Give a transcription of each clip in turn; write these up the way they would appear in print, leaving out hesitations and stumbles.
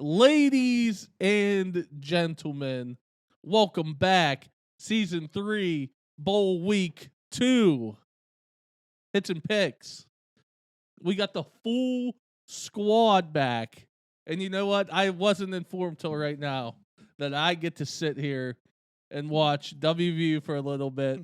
Ladies and gentlemen, welcome back. Season 3, Bowl Week 2. Hits and picks. We got the full squad back. And you know what? I wasn't informed till right now that I get to sit here and watch WVU for a little bit.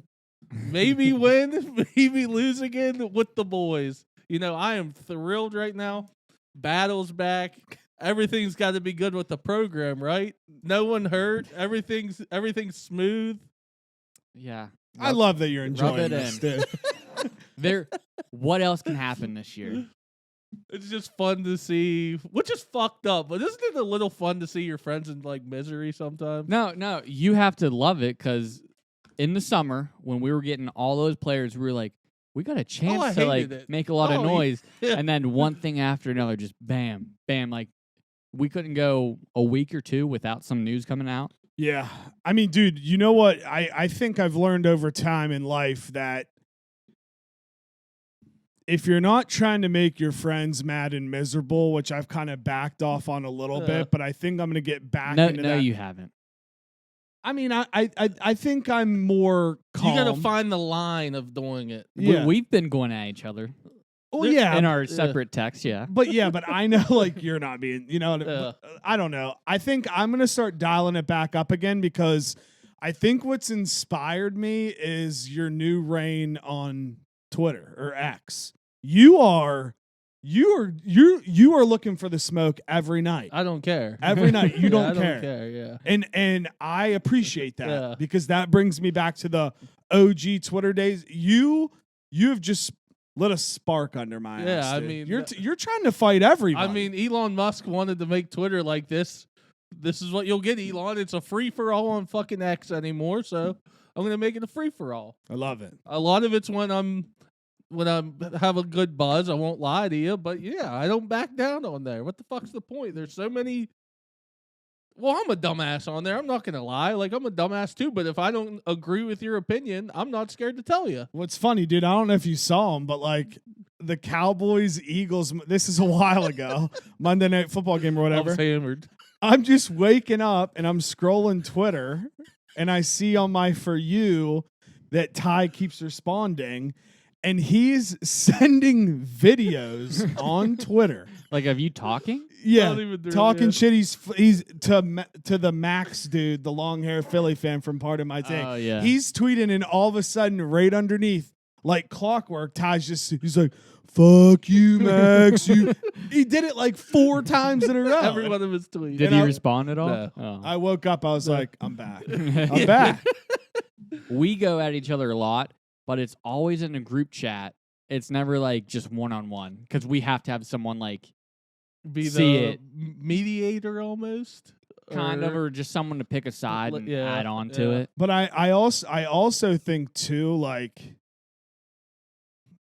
Maybe win, maybe lose again with the boys. You know, I am thrilled right now. Battle's back. Everything's got to be good with the program, right? No one hurt. Everything's smooth. Yeah. I love that you're enjoying it this, in. dude. What else can happen this year? It's just fun to see, which is fucked up, but isn't it a little fun to see your friends in like misery sometimes? No, you have to love it because in the summer when we were getting all those players, we were like, we got a chance to like make a lot of noise, and then one thing after another, just bam, bam. Like we couldn't go a week or two without some news coming out. Yeah. I mean, dude, you know what? I think I've learned over time in life that if you're not trying to make your friends mad and miserable, which I've kind of backed off on a little bit, but I think I'm going to get back into that. No, you haven't. I mean, I think I'm more calm. You got to find the line of doing it. Yeah. We've been going at each other. Well, yeah. In our separate texts, yeah. But I know, like, you're not being, you know, I don't know. I think I'm going to start dialing it back up again because I think what's inspired me is your new reign on Twitter or X. You are looking for the smoke every night. I don't care. Every night. You don't I care. don't care, yeah. And I appreciate that because that brings me back to the OG Twitter days. You have just lit a spark under my ass. Yeah, I dude. mean, you're trying to fight everybody. I mean, Elon Musk wanted to make Twitter like this. This is what you'll get, Elon. It's a free-for-all on fucking X anymore, so I'm going to make it a free-for-all. I love it. A lot of it's when I have a good buzz, I won't lie to you, but yeah, I don't back down on there. What the fuck's the point? There's so many. Well, I'm a dumbass on there. I'm not gonna lie. Like, I'm a dumbass too, but if I don't agree with your opinion, I'm not scared to tell you. What's funny, dude, I don't know if you saw them, but like the Cowboys, Eagles, this is a while ago, Monday Night Football game or whatever. I was hammered. I'm just waking up and I'm scrolling Twitter and I see on my For You that Ty keeps responding. And he's sending videos on Twitter. Like, of you talking? Yeah, talking shit. He's to the Max dude, the long hair Philly fan from Part of My Take. Oh yeah. He's tweeting, and all of a sudden, right underneath, like clockwork, Ty's he's like, "Fuck you, Max." He did it like 4 times in a row. Every one of his tweets. Did he respond at all? No. Oh. I woke up. I was like, "I'm back. I'm back." We go at each other a lot. But it's always in a group chat. It's never like just one-on-one because we have to have someone like Be see the it. mediator almost, Kind of, or just someone to pick a side and add on to it. But I also think too, like,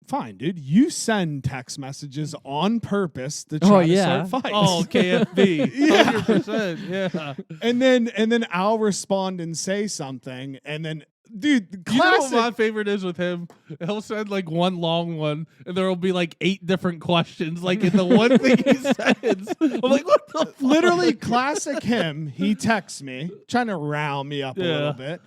fine, dude, you send text messages on purpose to try to start fights. Oh, KFB, 100%, yeah. And then I'll respond and say something, and then. Dude, You know what my favorite is with him? He'll send like one long one, and there will be like 8 different questions, like in the one thing he sends. I'm like, what the fuck? Literally classic him. He texts me, trying to rile me up a little bit.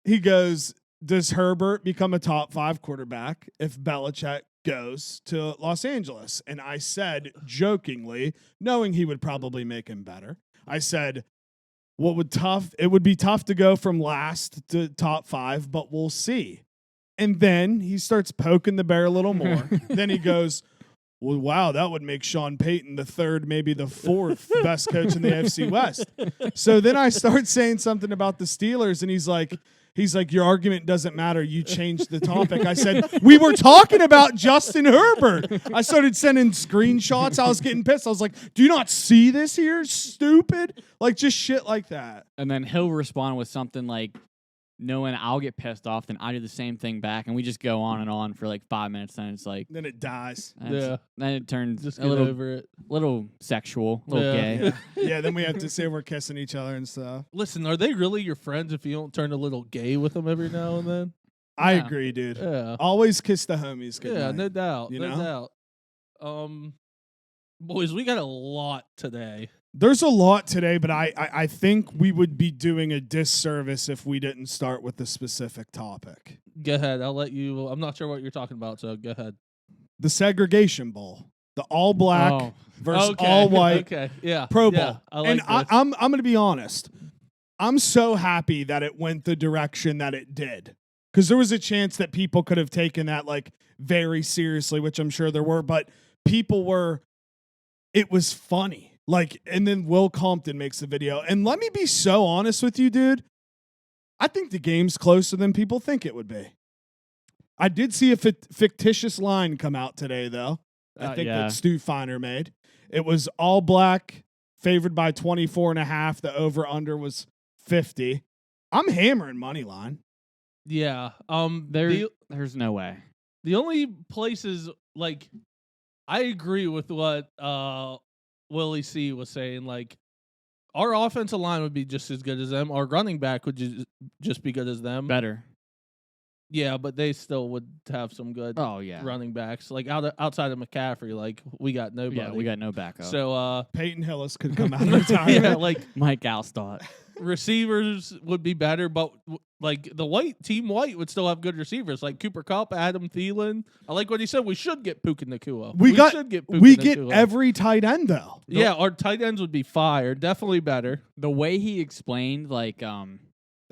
He goes, "Does Herbert become a top 5 quarterback if Belichick goes to Los Angeles?" And I said, jokingly, knowing he would probably make him better, I said, it would be tough to go from last to top 5, but we'll see. And then he starts poking the bear a little more. Then he goes, "Well, wow, that would make Sean Payton the 3rd, maybe the 4th best coach in the AFC West." So then I start saying something about the Steelers, and he's like, "Your argument doesn't matter. You changed the topic." I said, "We were talking about Justin Herbert." I started sending screenshots. I was getting pissed. I was like, "Do you not see this here, stupid?" Like, just shit like that. And then he'll respond with something like, knowing I'll get pissed off, then I do the same thing back, and we just go on and on for like 5 minutes, and it's like... Then it dies. Then it turns Just a get little, over it. little sexual, a little gay. Yeah, then we have to say we're kissing each other and stuff. Listen, are they really your friends if you don't turn a little gay with them every now and then? I agree, dude. Yeah. Always kiss the homies. Good night. No doubt. You no know? doubt. Boys, we got a lot today. There's a lot today, but I think we would be doing a disservice if we didn't start with the specific topic. Go ahead. I'll let you. I'm not sure what you're talking about, so go ahead. The segregation bowl. The all black versus all white Pro Bowl. Yeah, I like and this. I'm going to be honest. I'm so happy that it went the direction that it did. Because there was a chance that people could have taken that like very seriously, which I'm sure there were, but people were, it was funny. Like, and then Will Compton makes the video. And let me be so honest with you, dude. I think the game's closer than people think it would be. I did see a fictitious line come out today, though. I think that Stu Feiner made. It was all black, favored by 24.5. The over-under was 50. I'm hammering money line. Yeah. There's no way. The only places, like, I agree with what Willie C was saying. Like, our offensive line would be just as good as them. Our running back would just be good as them. Better. Yeah, but they still would have some good running backs. Like, outside of McCaffrey, like, we got nobody. Yeah, we got no backup. So, Peyton Hillis could come out of retirement. Yeah, like, Mike Alstott. Receivers would be better, but like the team white would still have good receivers like Cooper Kupp, Adam Thielen. I like what he said. We should get Puka Nacua. We get every tight end though. Yeah, our tight ends would be fire. Definitely better. The way he explained like the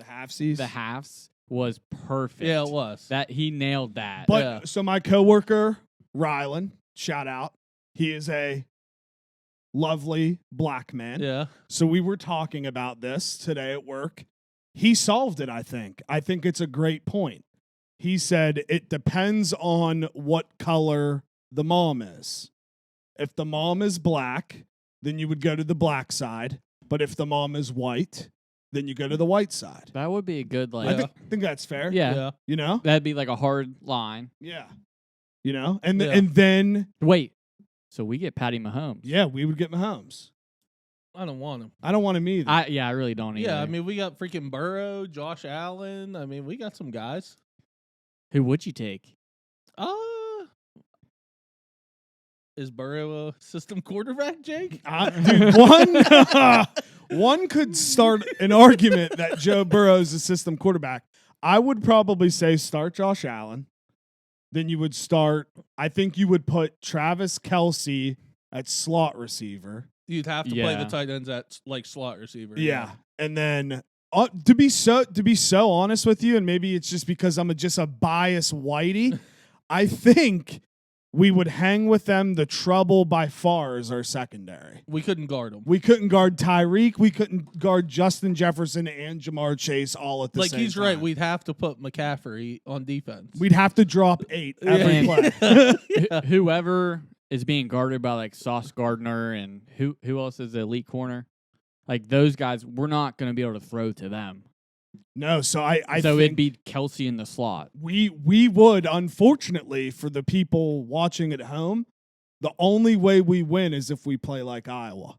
halfsies, the halves was perfect. Yeah, it was. That he nailed that. But so my coworker Rylan, shout out. He is a lovely black man. Yeah. So we were talking about this today at work. He solved it, I think. I think it's a great point. He said it depends on what color the mom is. If the mom is black, then you would go to the black side. But if the mom is white, then you go to the white side. That would be a good like. I think that's fair. Yeah. You know? That'd be like a hard line. Yeah. You know? And then wait. So we get Patty Mahomes. Yeah, we would get Mahomes. I don't want him. I don't want him either. I really don't either. Yeah, I mean, we got freaking Burrow, Josh Allen. I mean, we got some guys. Who would you take? Is Burrow a system quarterback, Jake? Dude, one could start an argument that Joe Burrow is a system quarterback. I would probably say start Josh Allen. Then you would start, I think you would put Travis Kelce at slot receiver. You'd have to play the tight ends at like slot receiver. Yeah. And then to be so honest with you, and maybe it's just because I'm just a biased whitey, I think we would hang with them. The trouble by far is our secondary. We couldn't guard them. We couldn't guard Tyreek. We couldn't guard Justin Jefferson and Jamar Chase all at the same time. Like, he's right. We'd have to put McCaffrey on defense. We'd have to drop 8 every play. Whoever is being guarded by, like, Sauce Gardner and who else is the elite corner? Like, those guys, we're not going to be able to throw to them. No, so I so think it'd be Kelce in the slot. We would, unfortunately, for the people watching at home, the only way we win is if we play like Iowa.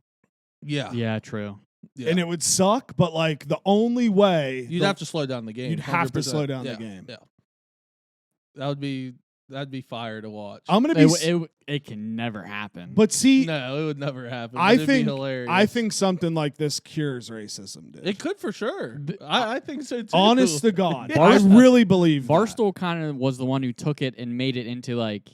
Yeah. Yeah, true. Yeah. And it would suck, but like the only way you'd have to slow down the game. You'd have 100%. to slow down the game. Yeah. That'd be fire to watch. I'm gonna be. It can never happen. But see, no, it would never happen. I it'd think be hilarious. I think something like this cures racism, dude. It could for sure. I think so too. Honest to God, I really believe Barstool kind of was the one who took it and made it into like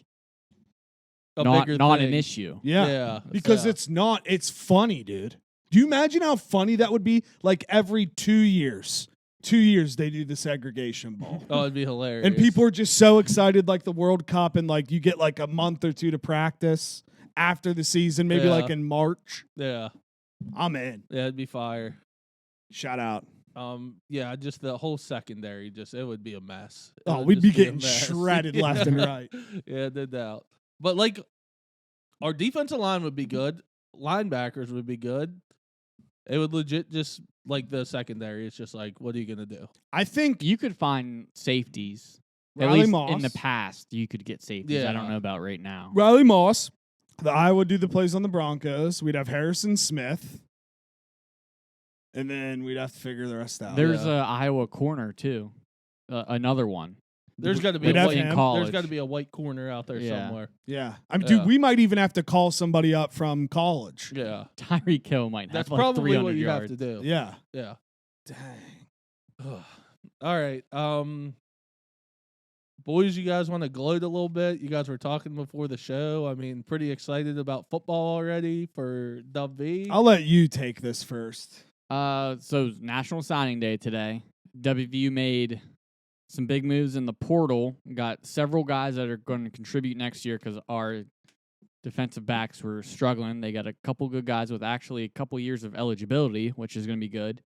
not an issue. Yeah. Because it's not. It's funny, dude. Do you imagine how funny that would be? Like every 2 years. 2 years they do the segregation bowl. Oh, it'd be hilarious. And people are just so excited, like the World Cup, and like you get like a month or two to practice after the season, maybe like in March. Yeah. I'm in. Yeah, it'd be fire. Shout out. Yeah, just the whole secondary, it would be a mess. We'd be getting shredded left and right. Yeah, no doubt. But like our defensive line would be good. Linebackers would be good. It would legit just like the secondary. It's just like, what are you gonna do? I think you could find safeties. Riley At least Moss. in the past, you could get safeties. Yeah. I don't know about right now. Riley Moss. The Iowa would do the plays on the Broncos. We'd have Harrison Smith. And then we'd have to figure the rest out. There's a Iowa corner too, another one. There's got to be We'd a have white. him. There's got to be a white corner out there somewhere. Yeah. I mean, dude, we might even have to call somebody up from college. Yeah. Tyreek Hill might have That's like probably 300 what you yards. have to do. Yeah. Yeah. Dang. All right. Boys, you guys want to gloat a little bit? You guys were talking before the show. I mean, pretty excited about football already for Dub V. I'll let you take this first. So National Signing Day today. WVU made some big moves in the portal. Got several guys that are going to contribute next year because our defensive backs were struggling. They got a couple good guys with actually a couple years of eligibility, which is going to be good.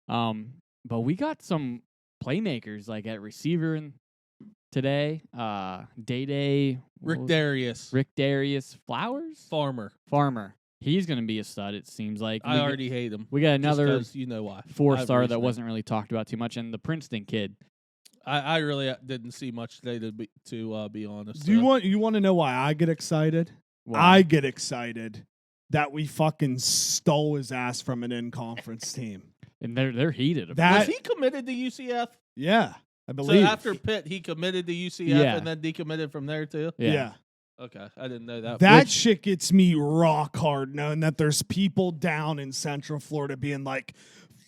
But we got some playmakers like at receiver today. Day Rick Darius. Flowers? Farmer. He's going to be a stud, it seems like. I already hate him. We got another you know why. 4-star that wasn't really talked about too much, and the Princeton kid. I really didn't see much today to be honest. Do you want to know why I get excited? Wow. I get excited that we fucking stole his ass from an in-conference team. And they're heated. Was he committed to UCF? Yeah, I believe. So after Pitt, he committed to UCF and then decommitted from there too? Yeah. Okay, I didn't know that. That shit gets me rock hard knowing that there's people down in Central Florida being like,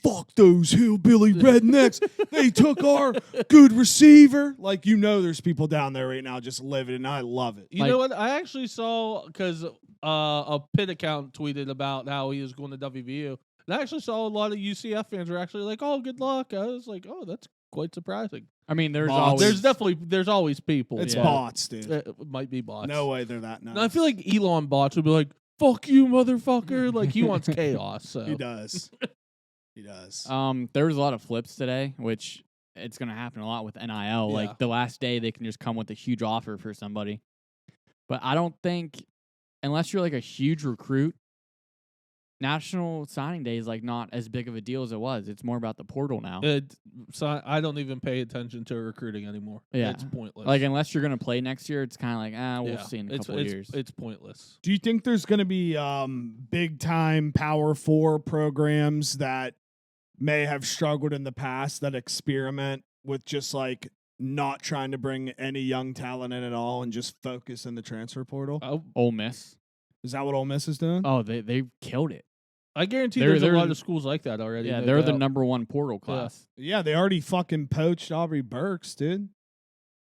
fuck those hillbilly rednecks. They took our good receiver. Like, there's people down there right now just living, and I love it. You know what? I actually saw, because a Pitt account tweeted about how he was going to WVU, and I actually saw a lot of UCF fans were actually like, oh, good luck. I was like, oh, that's quite surprising. I mean, there's always people. It's bots, dude. It might be bots. No way they're that nice. No, I feel like Elon bots would be like, fuck you, motherfucker. Like, he wants chaos. So. He does. He does. There was a lot of flips today, which it's going to happen a lot with NIL. Yeah. Like, the last day, they can just come with a huge offer for somebody. But I don't think, unless you're like a huge recruit, National Signing Day is like not as big of a deal as it was. It's more about the portal now. So I don't even pay attention to recruiting anymore. Yeah. It's pointless. Like, unless you're going to play next year, it's kind of like, we'll see in a couple years. It's pointless. Do you think there's going to be big-time Power 4 programs that may have struggled in the past that experiment with just like not trying to bring any young talent in at all and just focus in the transfer portal? Ole Miss. Is that what Ole Miss is doing? Oh, they killed it. I guarantee there's a lot of schools like that already. Yeah, they're the #1 portal class. Yeah, they already fucking poached Aubrey Burks, dude.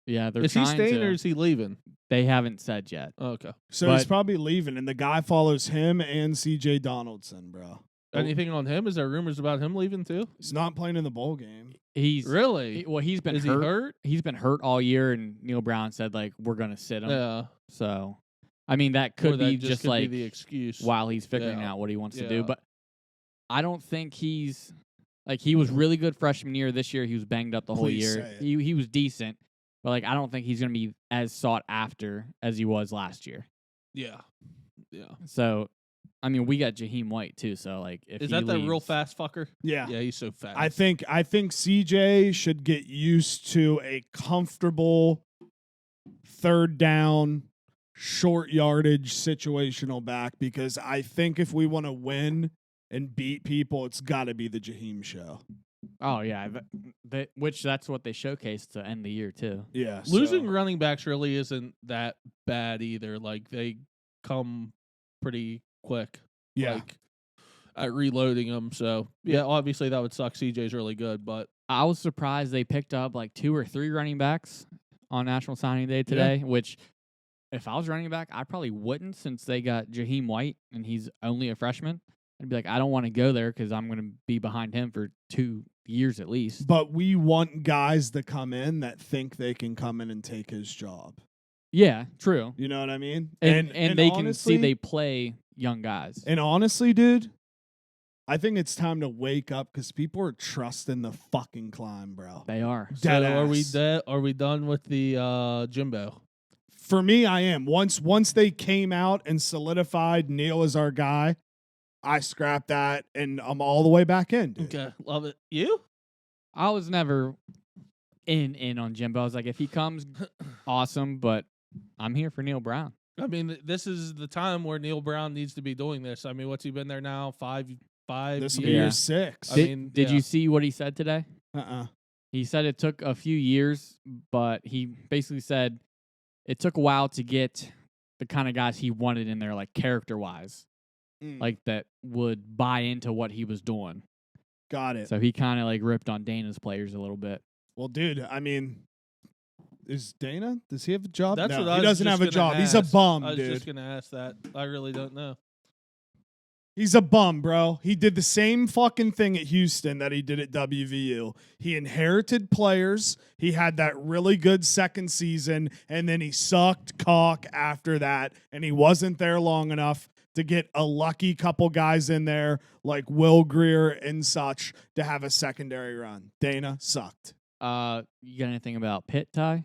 Yeah, they're Is he staying or is he leaving? They haven't said yet. Oh, okay. So he's probably leaving, and the guy follows him and CJ Donaldson, bro. Anything on him? Is there rumors about him leaving too? He's not playing in the bowl game. He's really he's been hurt. Is he hurt? He's been hurt all year, and Neil Brown said like we're gonna sit him. Yeah. So, I mean that could be just like the excuse while he's figuring out what he wants to do. But I don't think he's like he was really good freshman year. This year he was banged up the whole year. He was decent, but like I don't think he's gonna be as sought after as he was last year. Yeah. Yeah. So, I mean, we got Jaheim White too. So, like, if is he that leaves, real fast fucker? Yeah. Yeah, he's so fast. I think CJ should get used to a comfortable third down, short yardage situational back because I think if we want to win and beat people, it's got to be the Jaheim show. Oh yeah, which that's what they showcased to end the year too. Yeah, losing running backs really isn't that bad either. Like they come pretty quick. Yeah, like, at reloading them. So yeah, obviously that would suck. CJ's really good, but I was surprised they picked up like 2 or 3 running backs on National Signing Day today. Which, if I was running back, I probably wouldn't since they got Jaheim White and he's only a freshman. I'd be like, I don't want to go there because I'm going to be behind him for 2 years at least. But we want guys to come in that think they can come in and take his job. Yeah, true. You know what I mean? And they honestly, can see they play young guys. And honestly, dude, I think it's time to wake up because people are trusting the fucking climb, bro. They are. So are we done with the Jimbo? For me, I am. Once they came out and solidified Neil as our guy, I scrapped that, and I'm all the way back in, dude. Okay, love it. You? I was never in on Jimbo. I was like, if he comes, awesome, but I'm here for Neil Brown. I mean, this is the time where Neil Brown needs to be doing this. I mean, what's he been there now? 5 This will years? be year 6. Did you see what he said today? He said it took a few years, but he basically said it took a while to get the kind of guys he wanted in there, like character-wise, like that would buy into what he was doing. Got it. So he kind of like ripped on Dana's players a little bit. Well, dude, I mean, does he have a job? That's no, what I he was doesn't just have a job. gonna He's a ask. bum, I was dude. just going to ask that. I really don't know. He's a bum, bro. He did the same fucking thing at Houston that he did at WVU. He inherited players. He had that really good second season, and then he sucked cock after that, and he wasn't there long enough to get a lucky couple guys in there like Will Greer and such to have a secondary run. Dana sucked. You got anything about Pitt, Ty?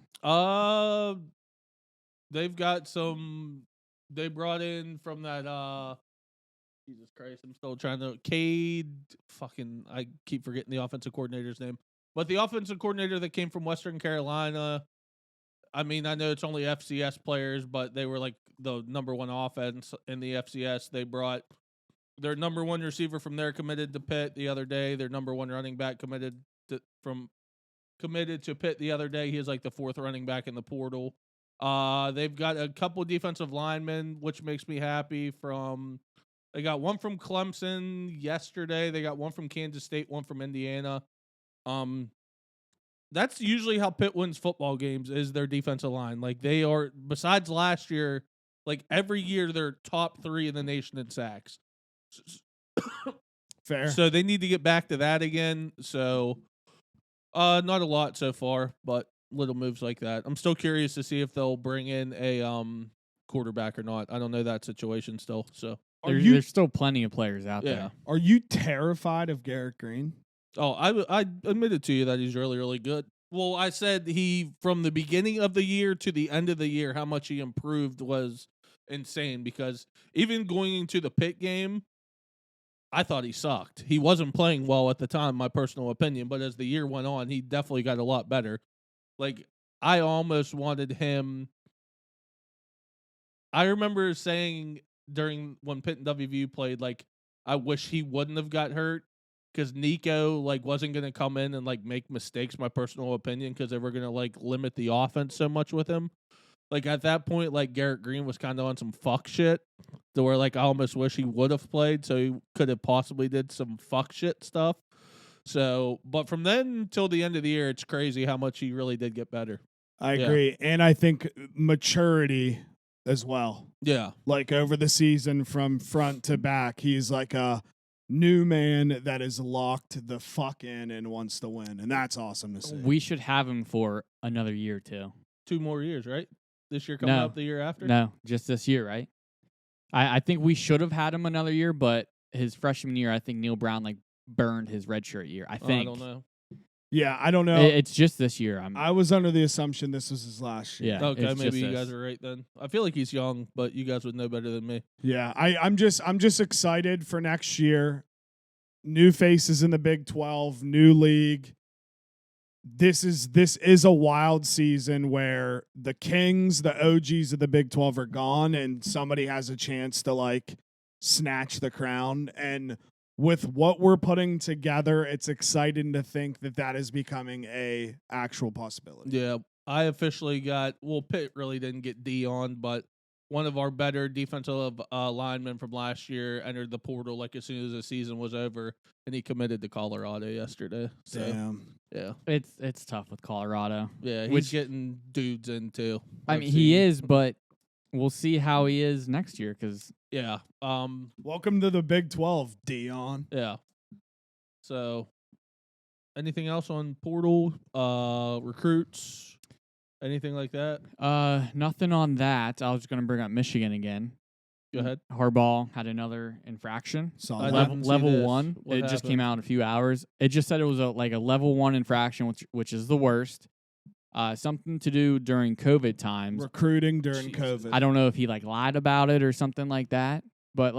They've got some. They brought in from that. Jesus Christ, I'm still trying to. Cade. Fucking. I keep forgetting the offensive coordinator's name. But the offensive coordinator that came from Western Carolina. I mean, I know it's only FCS players, but they were like the number one offense in the FCS. They brought their number one receiver from there committed to Pitt the other day. Their number one running back committed to Pitt the other day. He is like the fourth running back in the portal. They've got a couple defensive linemen, which makes me happy. They got one from Clemson yesterday. They got one from Kansas State, one from Indiana. That's usually how Pitt wins football games, is their defensive line. Like, they are, besides last year, like every year they're top 3 in the nation in sacks. Fair. So they need to get back to that again. So not a lot so far, but little moves like that. I'm still curious to see if they'll bring in a quarterback or not. I don't know that situation still. So there's still plenty of players out there. Are you terrified of Garrett Green? Oh, I admitted to you that he's really, really good. Well, I said from the beginning of the year to the end of the year, how much he improved was insane, because even going into the Pitt game, I thought he sucked. He wasn't playing well at the time, my personal opinion, but as the year went on, he definitely got a lot better. Like, I almost wanted him. I remember saying during when Pitt and WVU played, like, I wish he wouldn't have got hurt, because Nico wasn't going to come in and make mistakes, my personal opinion, because they were going to limit the offense so much with him. Like, at that point, Garrett Green was kind of on some fuck shit to where I almost wish he would have played, so he could have possibly did some fuck shit stuff. So, but from then till the end of the year, it's crazy how much he really did get better. I agree. And I think maturity as well. Yeah. Over the season from front to back, he's like a new man that is locked the fuck in and wants to win. And that's awesome to see. We should have him for another year, too. 2 more years, right? This year coming up, the year after? No, just this year, right? I think we should have had him another year, but his freshman year, I think Neil Brown burned his redshirt year. I think. I don't know. Yeah, I don't know. It's just this year. I was under the assumption this was his last year. Yeah. Okay, maybe you guys are right then. I feel like he's young, but you guys would know better than me. Yeah, I'm just excited for next year. New faces in the Big 12, new league. This is a wild season where the Kings, the OGs of the Big 12 are gone, and somebody has a chance to snatch the crown. And with what we're putting together, it's exciting to think that is becoming a actual possibility. Yeah, I officially Pitt really didn't get Dion, but one of our better defensive linemen from last year entered the portal as soon as the season was over, and he committed to Colorado yesterday. So, damn. Yeah. It's tough with Colorado. Yeah, he's getting dudes in too. I mean, he is, but we'll see how he is next year, because yeah. Welcome to the Big 12, Dion. Yeah. So, anything else on portal, recruits, anything like that? Nothing on that. I was going to bring up Michigan again. Go ahead. Harbaugh had another infraction. Level 1. What just came out in a few hours. It just said it was a level 1 infraction, which is the worst. Something to do during COVID times. Recruiting during COVID. I don't know if he lied about it or something like that. But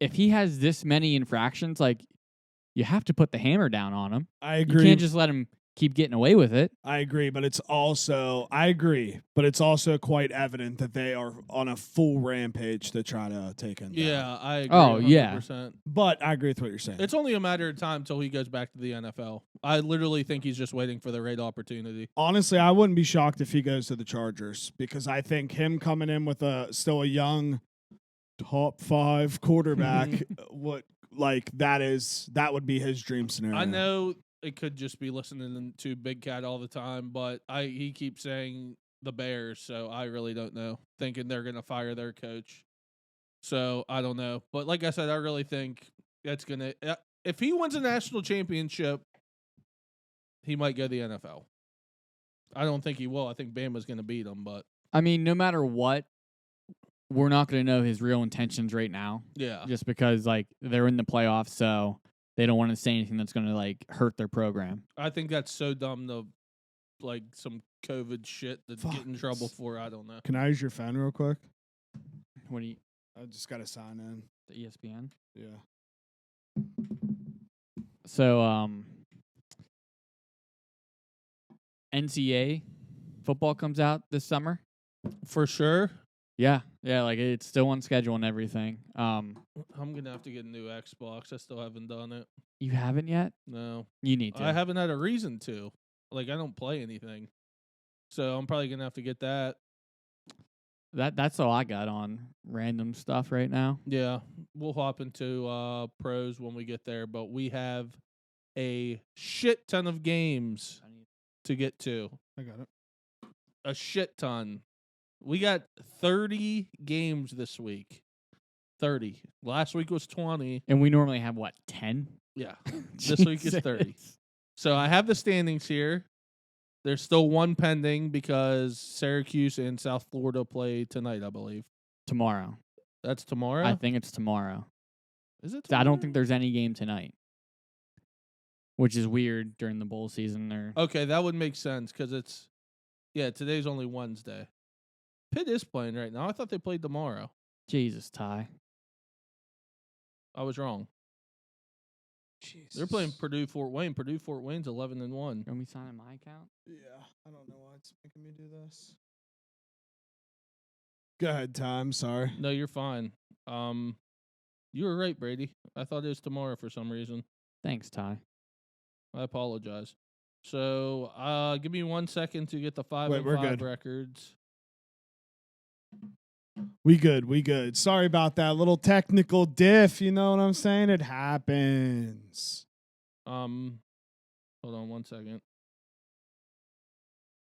if he has this many infractions, you have to put the hammer down on him. I agree. You can't just let him keep getting away with it. I agree, but it's also quite evident that they are on a full rampage to try to take him down. Yeah, I agree. Oh, 100%. yeah. But I agree with what you're saying. It's only a matter of time until he goes back to the NFL. I literally think he's just waiting for the right opportunity. Honestly, I wouldn't be shocked if he goes to the Chargers because I think him coming in with still a young top 5 quarterback, that would be his dream scenario. I know it could just be listening to Big Cat all the time, but he keeps saying the Bears, so I really don't know. Thinking they're going to fire their coach. So I don't know. But like I said, I really think that's going to if he wins a national championship, he might go to the NFL. I don't think he will. I think Bama's going to beat him, but I mean, no matter what, we're not going to know his real intentions right now. Yeah. Just because they're in the playoffs, so they don't want to say anything that's going to hurt their program. I think that's so dumb to some COVID shit to get in trouble for. I don't know. Can I use your phone real quick? What do you? I just got to sign in. The ESPN. Yeah. So, NCAA football comes out this summer. For sure. Yeah, it's still on schedule and everything. I'm gonna have to get a new Xbox. I still haven't done it. You haven't yet? No. You need to. I haven't had a reason to. I don't play anything. So I'm probably gonna have to get that. That's all I got on random stuff right now. Yeah. We'll hop into pros when we get there, but we have a shit ton of games to get to. I got it. A shit ton. We got 30 games this week. 30. Last week was 20. And we normally have, 10? Yeah. This week is 30. So I have the standings here. There's still one pending because Syracuse and South Florida play tonight, I believe. Tomorrow. That's tomorrow? I think it's tomorrow. Is it tomorrow? I don't think there's any game tonight, which is weird during the bowl season. Okay, that would make sense because today's only Wednesday. Pitt is playing right now. I thought they played tomorrow. Jesus, Ty. I was wrong. Jesus. They're playing Purdue-Fort Wayne. Purdue-Fort Wayne's 11-1. Are we signing my account? Yeah, I don't know why it's making me do this. Go ahead, Tom. Sorry. No, you're fine. You were right, Brady. I thought it was tomorrow for some reason. Thanks, Ty. I apologize. So, give me 1 second to get the 5 and 5 records. We good. Sorry about that little technical diff. You know what I'm saying? It happens. Hold on 1 second.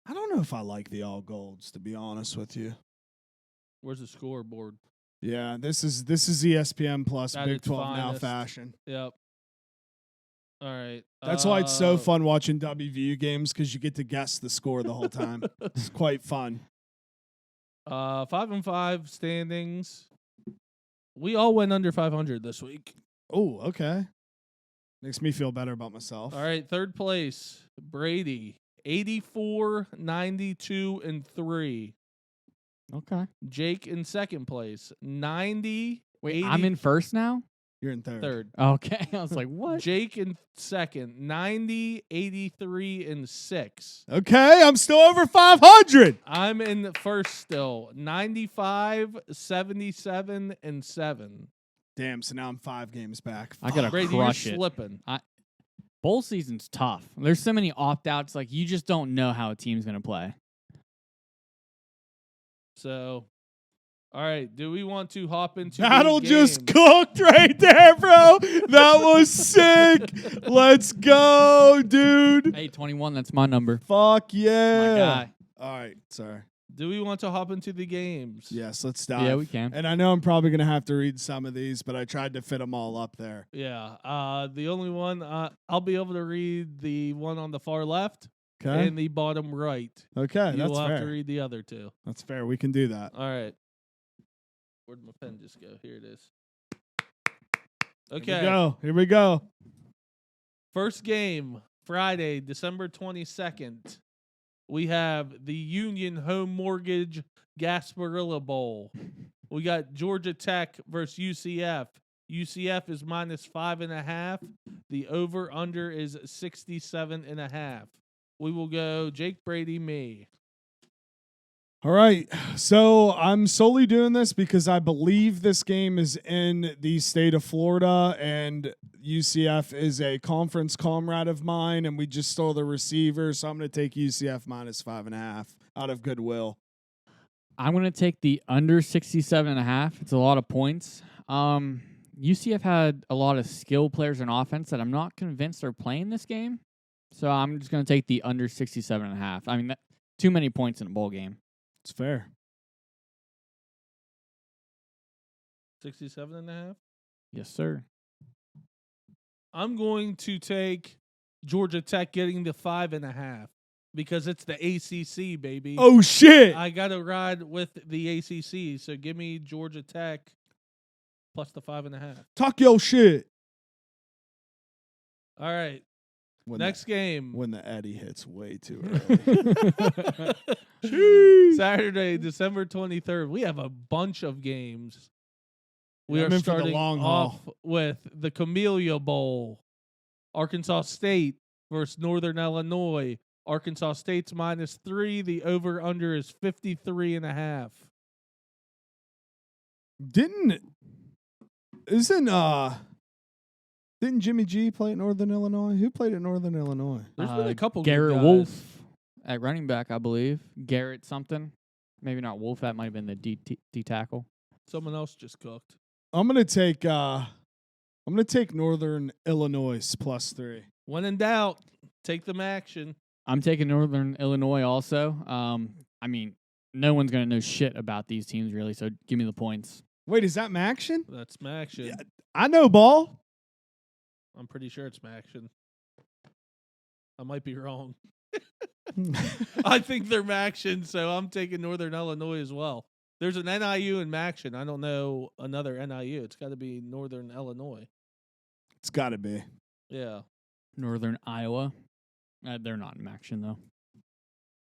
I don't know if I like the all golds, to be honest with you. Where's the scoreboard? Yeah, this is ESPN Plus At Big its 12 now finest. fashion. Yep. All right. That's why it's so fun watching WVU games because you get to guess the score the whole time. It's quite fun. 5 and 5 standings. We all went under 500 this week. Oh, okay. Makes me feel better about myself. All right, third place, Brady, 84, 92, and 3. Okay. Jake in second place, 90. Wait, 80, I'm in first now? You're in third. third. Okay. I was like, what? Jake in second, 90, 83, and 6. Okay, I'm still over 500. I'm in first still, 95, 77, and 7. Damn, so now I'm 5 games back. I gotta Brady, crush you're it. slipping. Bowl season's tough. There's so many opt-outs. You just don't know how a team's going to play. So, all right, do we want to hop into That'll the just game? cooked right there, bro. That was sick. Let's go, dude. Hey, 21, that's my number. Fuck yeah. My guy. All right, sorry. Do we want to hop into the games? Yes, let's dive. Yeah, we can. And I know I'm probably going to have to read some of these, but I tried to fit them all up there. Yeah. The only one, I'll be able to read the one on the far left Okay. and the bottom right. Okay, You that's will have to fair. read the other two. That's fair. We can do that. All right. Where'd my pen just go? Here it is. Okay. Here we go. First game, Friday, December 22nd. We have the Union Home Mortgage Gasparilla Bowl. We got Georgia Tech versus UCF. UCF is -5.5. The over-under is 67.5. we will go Jake, Brady, me. All right. So I'm solely doing this because I believe this game is in the state of Florida, and UCF is a conference comrade of mine, and we just stole the receiver. So I'm going to take UCF -5.5 out of goodwill. I'm going to take the under 67.5. It's a lot of points. UCF had a lot of skill players in offense that I'm not convinced are playing this game. So I'm just going to take the under 67.5. I mean, too many points in a bowl game. It's fair. 67.5? Yes, sir. I'm going to take Georgia Tech getting the 5.5 because it's the ACC, baby. Oh, shit. I got to ride with the ACC, so give me Georgia Tech plus the 5.5. Talk your shit. All right. Next game. When the Eddie hits way too early. Saturday, December 23rd. We have a bunch of games. We I'm are in for the starting long off haul. with the Camellia Bowl. Arkansas State versus Northern Illinois. Arkansas State's -3. The over-under is 53.5. Didn't Jimmy G play at Northern Illinois? Who played at Northern Illinois? There's been a couple Garrett good guys. Wolf at running back, I believe. Garrett something. Maybe not Wolf. That might have been the D tackle. Someone else just cooked. I'm gonna take Northern Illinois +3. When in doubt, take them action. I'm taking Northern Illinois also. I mean, no one's going to know shit about these teams, really, so give me the points. Wait, is that Maction? That's Maction. Yeah, I know ball. I'm pretty sure it's Maction. I might be wrong. I think they're Maction, so I'm taking Northern Illinois as well. There's an NIU in Maction. I don't know another NIU. It's got to be Northern Illinois. It's got to be. Yeah. Northern Iowa. They're not in action, though.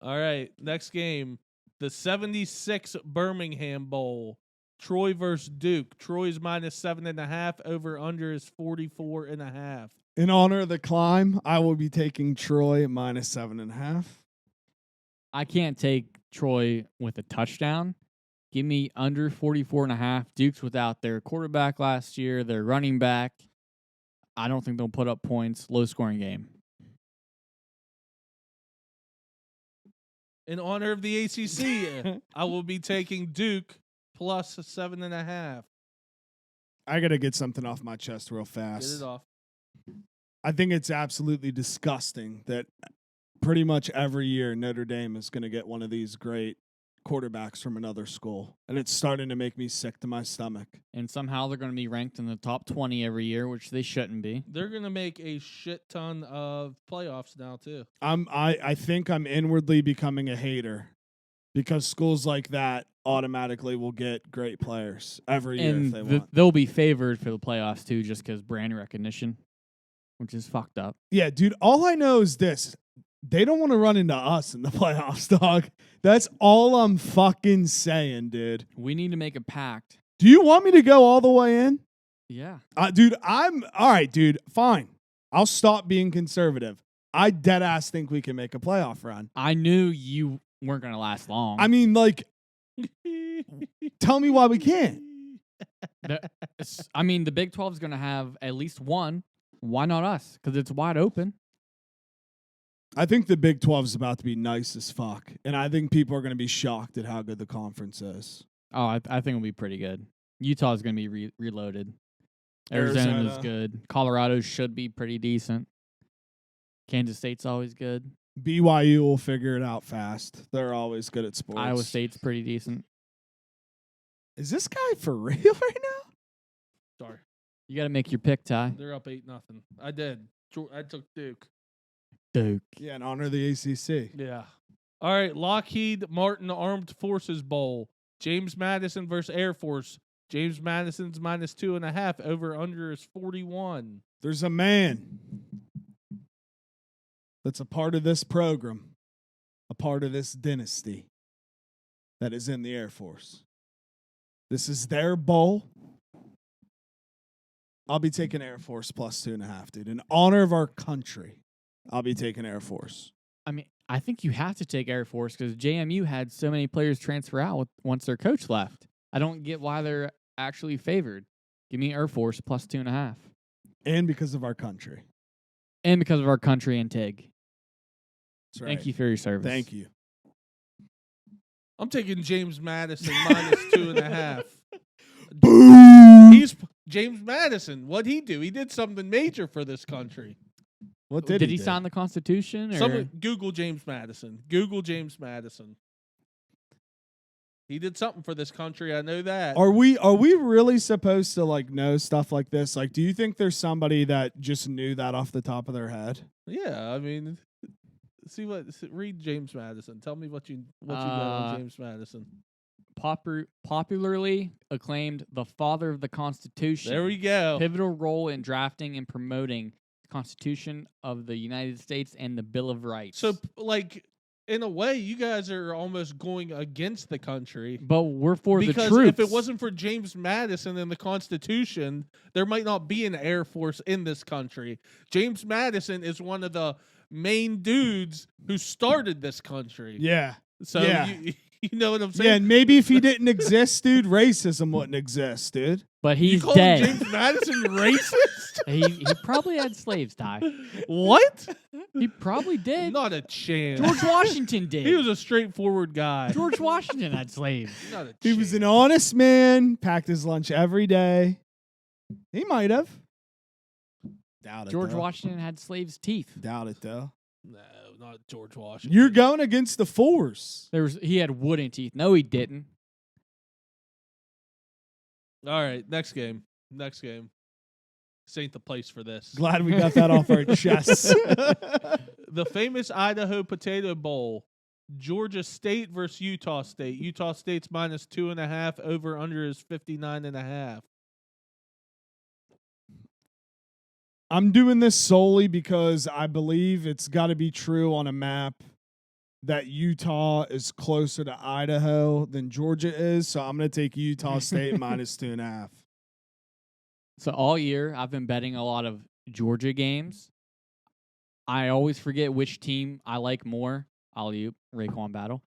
All right. Next game. The 76 Birmingham Bowl. Troy versus Duke. Troy's -7.5. Over under is 44.5. In honor of the climb, I will be taking Troy at -7.5. I can't take Troy with a touchdown. Give me under 44.5. Duke's without their quarterback last year, their running back. I don't think they'll put up points. Low scoring game. In honor of the ACC, I will be taking Duke plus 7.5. I got to get something off my chest real fast. Get it off. I think it's absolutely disgusting that pretty much every year Notre Dame is going to get one of these great quarterbacks from another school. And it's starting to make me sick to my stomach. And somehow they're going to be ranked in the top 20 every year, which they shouldn't be. They're going to make a shit ton of playoffs now, too. I think I'm inwardly becoming a hater because schools like that automatically will get great players every year if they want. They'll be favored for the playoffs, too, just because brand recognition, which is fucked up. Yeah, dude, all I know is this. They don't want to run into us in the playoffs, dog. That's all I'm fucking saying, dude. We need to make a pact. Do you want me to go all the way in? Yeah. Dude, I'm all right, dude. Fine. I'll stop being conservative. I dead ass think we can make a playoff run. I knew you weren't going to last long. I mean, like, tell me why we can't. The Big 12 is going to have at least one. Why not us? Because it's wide open. I think the Big 12 is about to be nice as fuck, and I think people are going to be shocked at how good the conference is. Oh, I think it'll be pretty good. Utah's going to be reloaded. Arizona's good. Colorado should be pretty decent. Kansas State's always good. BYU will figure it out fast. They're always good at sports. Iowa State's pretty decent. Is this guy for real right now? Sorry. You got to make your pick, Ty. They're up 8-0. I did. I took Duke. Duke. Yeah, in honor of the ACC. Yeah. All right, Lockheed Martin Armed Forces Bowl. James Madison versus Air Force. James Madison's -2.5. Over under is 41. There's a man that's a part of this program, a part of this dynasty that is in the Air Force. This is their bowl. I'll be taking Air Force +2.5, dude. In honor of our country, I'll be taking Air Force. I mean, I think you have to take Air Force because JMU had so many players transfer out once their coach left. I don't get why they're actually favored. Give me Air Force plus 2.5. And because of our country. And because of our country and TIG. That's right. Thank you for your service. Thank you. I'm taking James Madison minus 2.5. Boom! He's James Madison. What'd he do? He did something major for this country. What Did he do? sign the Constitution? Or? Someone Google James Madison. Google James Madison. He did something for this country. I know that. Are we really supposed to like know stuff like this? Like, do you think there's somebody that just knew that off the top of their head? Yeah, I mean, read James Madison. Tell me what you got on James Madison. Popularly acclaimed the father of the Constitution. There we go. Pivotal role in drafting and promoting the Constitution of the United States and the Bill of Rights. So, like, in a way, you guys are almost going against the country. But we're for the troops. Because if it wasn't for James Madison and the Constitution, there might not be an Air Force in this country. James Madison is one of the main dudes who started this country. Yeah. So, yeah. You know what I'm saying? Yeah, and maybe if he didn't exist, dude, racism wouldn't exist, dude. But he's you call dead. James Madison racist? he probably had slaves, Ty. What? He probably did. Not a chance. George Washington did. He was a straightforward guy. George Washington had slaves. Not a He chance. was an honest man, packed his lunch every day. He might have. Doubt it. George though. Washington had slaves' teeth. Doubt it though. No, not George Washington. You're going against the force. He had wooden teeth. No, he didn't. All right, next game. This ain't the place for this. Glad we got that off our chests. The famous Idaho Potato Bowl. Georgia State versus Utah State. Utah State's minus 2.5. Over under is 59.5. I'm doing this solely because I believe it's got to be true on a map that Utah is closer to Idaho than Georgia is. So I'm going to take Utah State minus 2.5. So all year, I've been betting a lot of Georgia games. I always forget which team I like more. Alley-oop, Raekwon battle.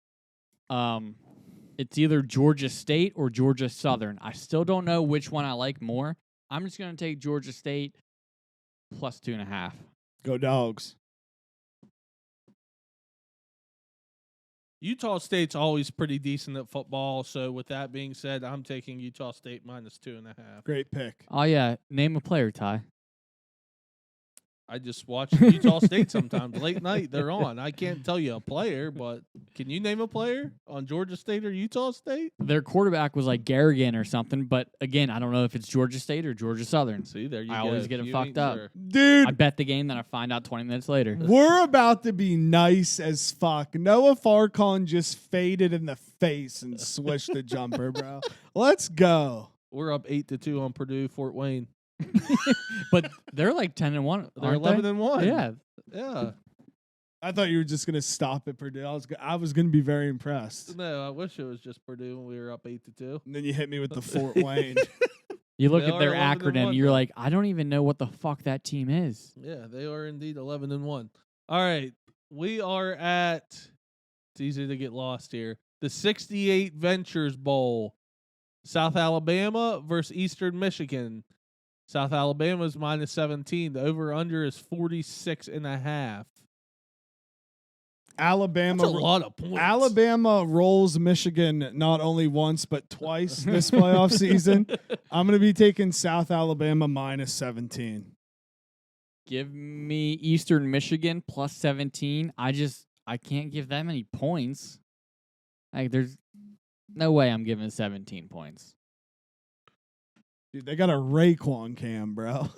It's either Georgia State or Georgia Southern. I still don't know which one I like more. I'm just going to take Georgia State plus 2.5. Go Dogs. Utah State's always pretty decent at football. So with that being said, I'm taking Utah State minus 2.5. Great pick. Oh, yeah. Name a player, Ty. I just watch Utah State sometimes. Late night, they're on. I can't tell you a player, but can you name a player on Georgia State or Utah State? Their quarterback was like Garrigan or something, but again, I don't know if it's Georgia State or Georgia Southern. See, there you go. I always get it fucked up. Sure. Dude. I bet the game, then I find out 20 minutes later. We're about to be nice as fuck. Noah Farcon just faded in the face and swished the jumper, bro. Let's go. We're up 8-2 on Purdue, Fort Wayne. But they're like 10-1. They're 11-1. Yeah. Yeah. I thought you were just gonna stop at Purdue. I was gonna be very impressed. No, I wish it was just Purdue when we were up 8-2. And then you hit me with the Fort Wayne. You look They at their are 11-1 acronym, you're though. like, I don't even know what the fuck that team is. Yeah, they are indeed 11-1. All right, we are at. It's easy to get lost here. The 68 Ventures Bowl, South Alabama versus Eastern Michigan. South Alabama's minus 17. The over/under is 46.5. Alabama. That's a lot of points. Alabama rolls Michigan not only once but twice this playoff season. I'm going to be taking South Alabama minus 17. Give me Eastern Michigan plus 17. I can't give that many points. Like, there's no way I'm giving 17 points. Dude, they got a Raekwon cam, bro.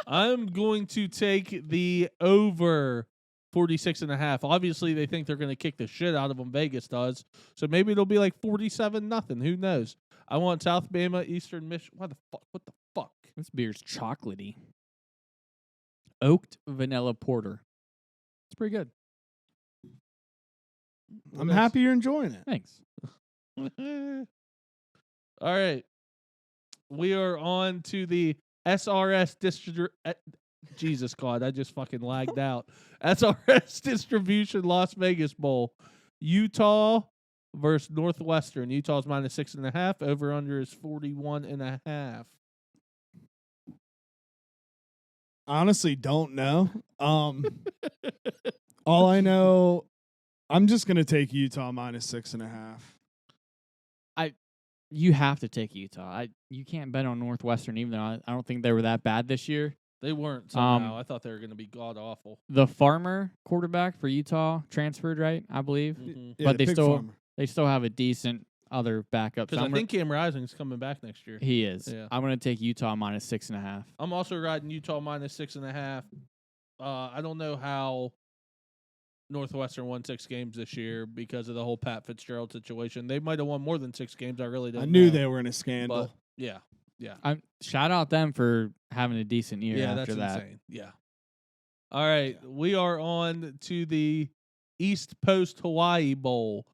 I'm going to take the over 46.5. Obviously, they think they're going to kick the shit out of them. Vegas does. So maybe it'll be like 47-0. Who knows? I want South Bama, Eastern Michigan. What the fuck? This beer's chocolatey. Oaked vanilla porter. It's pretty good. I'm happy you're enjoying it. Thanks. All right. We are on to the SRS Jesus God, I just fucking lagged out. SRS Distribution Las Vegas Bowl. Utah versus Northwestern. Utah's -6.5. Over under is 41.5. Honestly, don't know. All I know, I'm just gonna take Utah -6.5. You have to take Utah. You can't bet on Northwestern, even though I don't think they were that bad this year. They weren't somehow. I thought they were going to be god awful. The Farmer quarterback for Utah transferred, right? I believe, Yeah, but they still Farmer. have a decent other backup. Because I think Cam Rising's coming back next year. He is. Yeah. I'm going to take Utah -6.5. I'm also riding Utah -6.5. I don't know how Northwestern won 6 games this year because of the whole Pat Fitzgerald situation. They might have won more than 6 games. I really don't know. I knew they were in a scandal. But yeah. Shout out them for having a decent year after that's that. insane. Yeah. All right. We are on to the East Post Hawaii Bowl.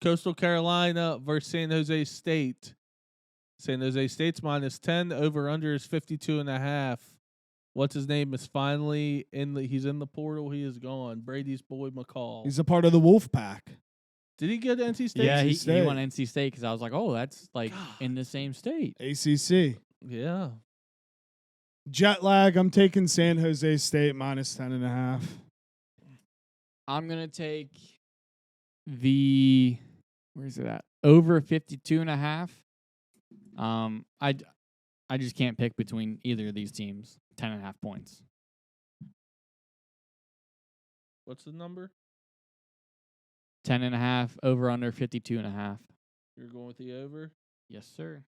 Coastal Carolina versus San Jose State. San Jose State's -10. Over under is 52.5. What's his name is finally he's in the portal. He is gone. Brady's boy McCall. He's a part of the Wolf Pack. Did he go to NC State? Yeah, he State. won NC State because I was like, oh, that's like in the same state. ACC. Yeah. Jet lag. I'm taking San Jose State -10.5. I'm gonna take where's it at? Over 52.5. I just can't pick between either of these teams. 10.5 points. What's the number? 10.5. Over under 52.5. You're going with the over? Yes, sir.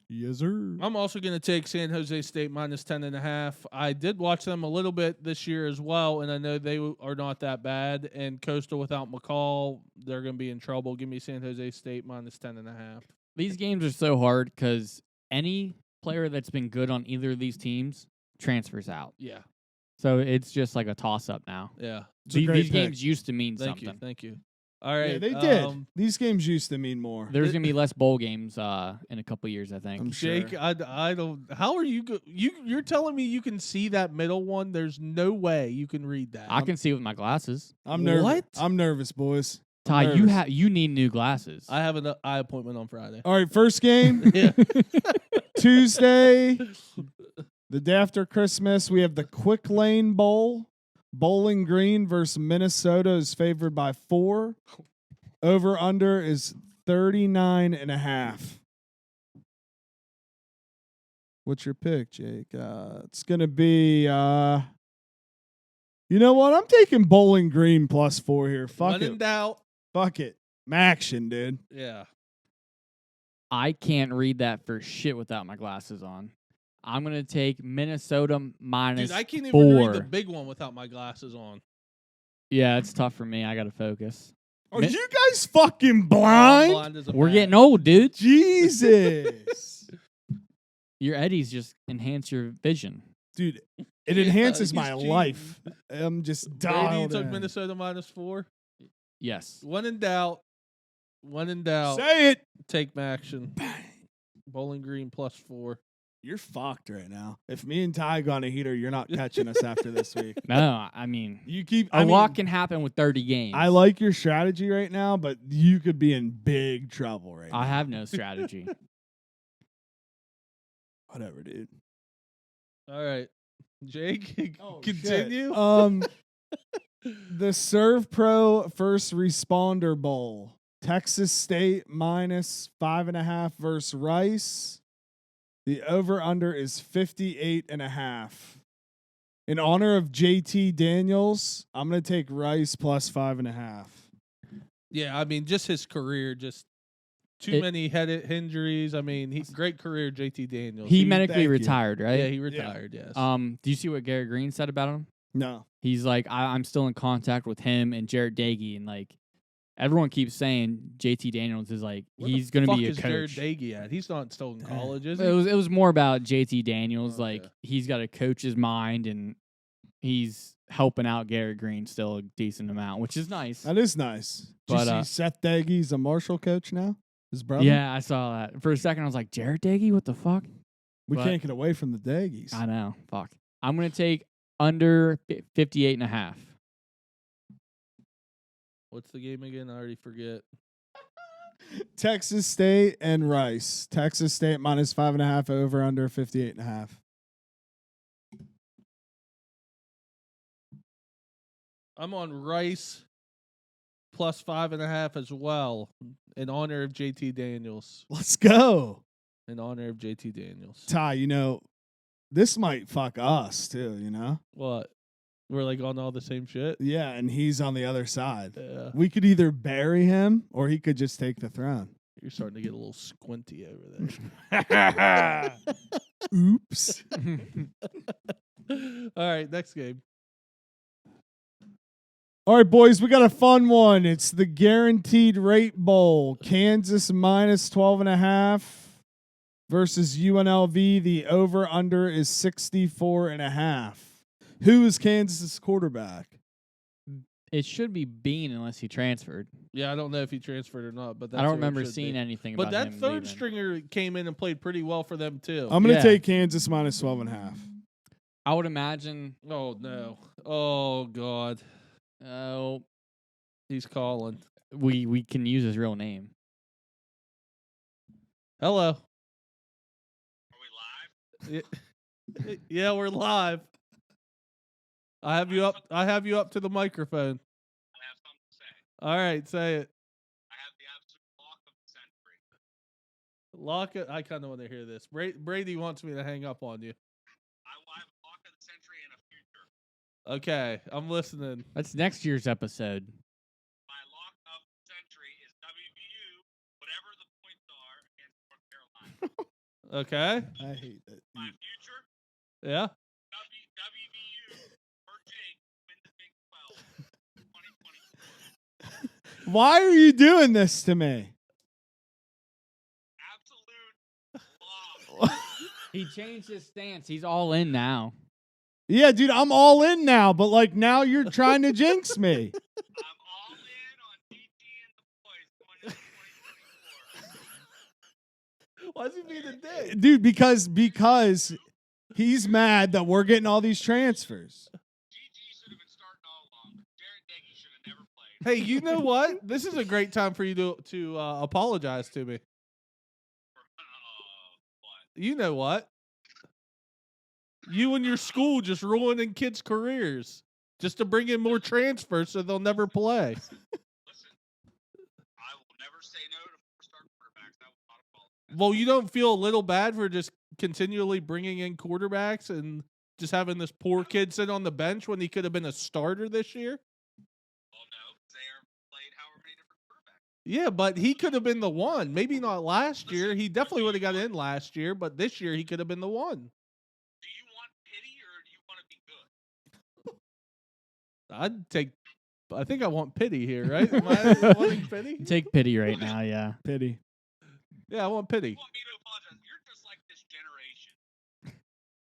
Yes, sir. I'm also going to take San Jose State -10.5. I did watch them a little bit this year as well, and I know they are not that bad. And Coastal without McCall, they're going to be in trouble. Give me San Jose State -10.5. These games are so hard because any player that's been good on either of these teams transfers out. Yeah. So it's just like a toss-up now. Yeah. These games used to mean something. Thank you. All right. Yeah, they did. These games used to mean more. There's gonna be less bowl games in a couple years, I think. I'm sure. Jake, I don't. How are you? You're telling me you can see that middle one? There's no way you can read that. I can see with my glasses. I'm nervous. What? I'm nervous, boys. Ty, you need new glasses. I have an eye appointment on Friday. All right, first game. Yeah. Tuesday, the day after Christmas, we have the Quick Lane Bowl. Bowling Green versus Minnesota is favored by 4. Over under is 39.5. What's your pick, Jake? It's gonna be. You know what? I'm taking Bowling Green +4 here. Fuck When it. in doubt. Fuck it. Maction, dude. Yeah. I can't read that for shit without my glasses on. I'm gonna take Minnesota -4. Dude, I can't even read the big one without my glasses on. Yeah, it's tough for me. I gotta focus. Are you guys fucking blind? We're getting old, dude. Jesus. Your Eddies just enhance your vision. Dude, it enhances he's my cheating. life. I'm just Brady dialed took in. Minnesota -4. Yes. When in doubt. Say it. Take action. Bowling Green +4. You're fucked right now. If me and Ty go on a heater, you're not catching us after this week. No, I mean, You keep a lot can happen with 30 games. I like your strategy right now, but you could be in big trouble right now. I have no strategy. Whatever, dude. All right. Jake, Oh, continue. The Serve Pro First Responder Bowl. Texas State -5.5 versus Rice. The over-under is 58.5. In honor of JT Daniels, I'm going to take Rice +5.5. Yeah, I mean, just his career, just too many head injuries. I mean, great career, JT Daniels. He medically thank you. retired, right? Yeah, he retired, yes. Do you see what Garrett Green said about him? No. He's like, I'm still in contact with him and Jarrett Dagey, and like everyone keeps saying JT Daniels is like he's going to be a coach. Where the fuck is Jared Dagey at? He's not still in college, is he? It was more about JT Daniels. Okay. Like he's got to coach his mind, and he's helping out Garrett Green still a decent amount, which is nice. That is nice. Did But, you see Seth Dagey's a Marshall coach now? His brother? Yeah, I saw that. For a second, I was like, Jarrett Dagey? What the fuck? We but- can't get away from the Dagies. I know. Fuck. I'm going to take under 58.5. What's the game again? I already forget. Texas State and Rice. Texas State minus 5.5 over under 58.5. I'm on Rice plus 5.5 as well in honor of JT Daniels. Let's go. In honor of JT Daniels. Ty, this might fuck us too, What? We're like on all the same shit? Yeah, and he's on the other side. Yeah. We could either bury him or he could just take the throne. You're starting to get a little squinty over there. Oops. All right, next game. All right, boys, we got a fun one. It's the Guaranteed Rate Bowl. Kansas minus 12.5 versus UNLV. The over-under is 64.5. Who is Kansas's quarterback? It should be Bean unless he transferred. Yeah, I don't know if he transferred or not, but that's I don't who it remember should seeing be. anything But about that him third leaving. stringer came in and played pretty well for them too. I'm going to Yeah. take Kansas minus 12.5. I would imagine. Oh no. Oh God. Oh, He's calling. we can use his real name. Hello. Are we live? Yeah, we're live. I have you up to the microphone. I have something to say. All right, say it. I have the absolute lock of the century. Lock it. I kind of want to hear this. Brady wants me to hang up on you. I have lock of the century in a future. Okay, I'm listening. That's next year's episode. My lock of the century is WVU, whatever the points are against North Carolina. Okay. I hate that. My future, Yeah. WVU or Jake win the Big 12 2024. Why are you doing this to me? Absolute lock. He changed his stance. He's all in now. Yeah, dude, I'm all in now, but now you're trying to jinx me. I'm all in on DT and the boys going into 2024. Why is he being a dick? Dude, because he's mad that we're getting all these transfers. GG should have been starting all along. Jared Deggy should have never played. Hey, you know what? This is a great time for you to apologize to me. What? You know what? You and your school just ruining kids' careers just to bring in more transfers so they'll never play. Listen, I will never say no to four-star quarterbacks. That was not a fault. Well, you don't feel a little bad for just continually bringing in quarterbacks and just having this poor kid sit on the bench when he could have been a starter this year? Well, no, Zaire played however many different quarterbacks. Yeah, but he could have been the one. Maybe not last year. He definitely would have got in last year, but this year he could have been the one. Do you want pity or do you want to be good? I think I want pity here, right? Am I wanting pity? Take pity right now, yeah. Pity. Yeah, I want pity. You want me to apologize? You're just like this generation.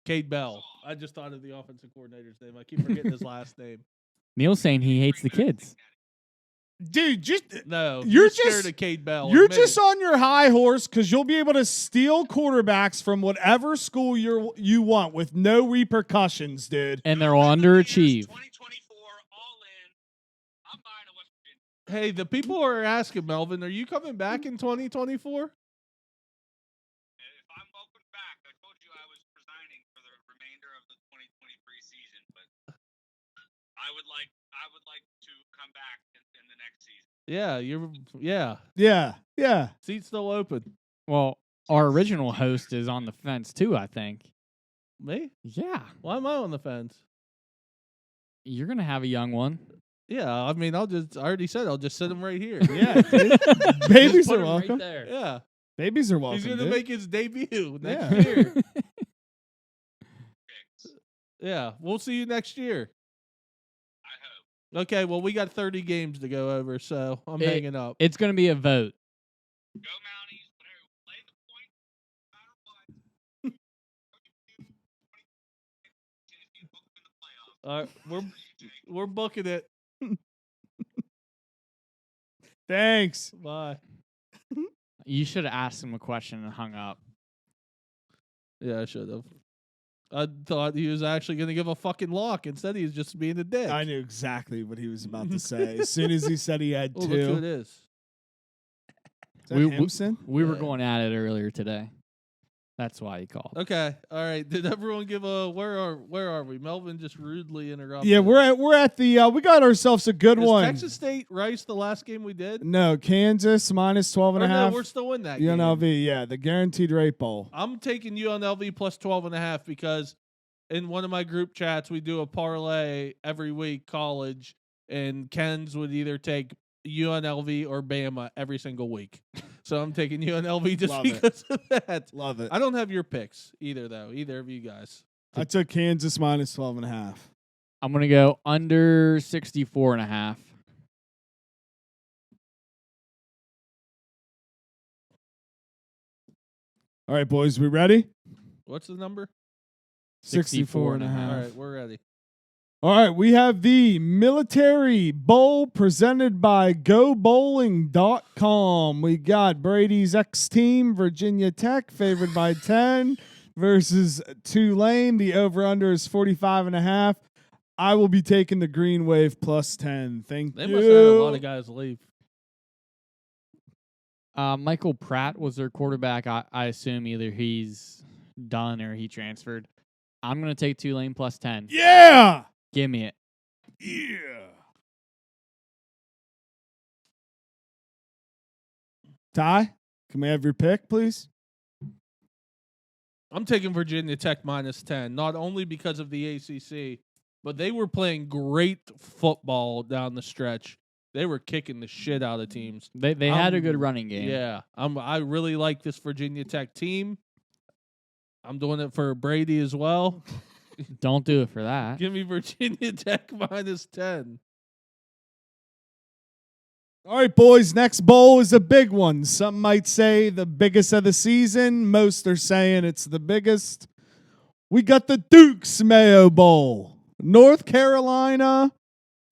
Cade Bell. I just thought of the offensive coordinator's name. I keep forgetting his last name. Neil's saying he hates the kids. Dude, just No, You're scared just- of Cade Bell. you're admit just it. on your high horse because you'll be able to steal quarterbacks from whatever school you want with no repercussions, dude. And they'll underachieve. 2024, all in. I'm buying a West Virginia. Hey, the people are asking, Melvin, are you coming back in 2024? If I'm welcome back, I told you I was resigning for the remainder of the 2023 season, but I would like to come back in the next season. Yeah. Yeah. Seat's still open. Well, our original host is on the fence too, I think. Me? Yeah. Why am I on the fence? You're going to have a young one. Yeah, I mean, I already said I'll just sit him right here. Yeah, dude. Babies Put are him welcome. Right there. Yeah. Babies are welcome. He's going to dude. make his debut next Yeah. year. Fix. Yeah, we'll see you next year. I hope. Okay, well, we got 30 games to go over, so I'm hanging up. It's going to be a vote. Go Mounties. Whatever. Play the point. No matter what. All right, we're booking it. Thanks. Bye. You should have asked him a question and hung up. Yeah, I should have. I thought he was actually going to give a fucking lock. Instead, he was just being a dick. I knew exactly what he was about to say. As soon as he said he had Oh, look who it two. is. Is that Hampson? We were Yeah. going at it earlier today. That's why he called. Okay, all right. Did everyone give a where are we? Melvin just rudely interrupted. Yeah, we're at the we got ourselves a good Is one. Texas State Rice the last game we did? No, Kansas minus 12 and Or a no, half. we're still in that game. UNLV, yeah, the guaranteed rate bowl. I'm taking UNLV plus 12.5 because in one of my group chats we do a parlay every week, college, and Ken's would either take UNLV or Bama every single week. So I'm taking UNLV just Love it. because of that. Love it. I don't have your picks either, though. Either of you guys. I took Kansas minus 12 and a half. I'm going to go under 64.5. All right, boys, we ready? What's the number? 64 and a half. All right, we're ready. All right, we have the Military Bowl presented by GoBowling.com. We got Brady's ex-team, Virginia Tech, favored by 10 versus Tulane. The over-under is 45.5. I will be taking the Green Wave plus 10. Thank They you. must have had a lot of guys leave. Michael Pratt was their quarterback. I assume either he's done or he transferred. I'm going to take Tulane plus 10. Yeah! Give me it. Yeah. Ty, can we have your pick, please? I'm taking Virginia Tech minus 10, not only because of the ACC, but they were playing great football down the stretch. They were kicking the shit out of teams. They had a good running game. Yeah, I really like this Virginia Tech team. I'm doing it for Brady as well. Don't do it for that. Give me Virginia Tech minus 10. All right, boys, next bowl is a big one. Some might say the biggest of the season. Most are saying it's the biggest. We got the Duke's Mayo Bowl. North Carolina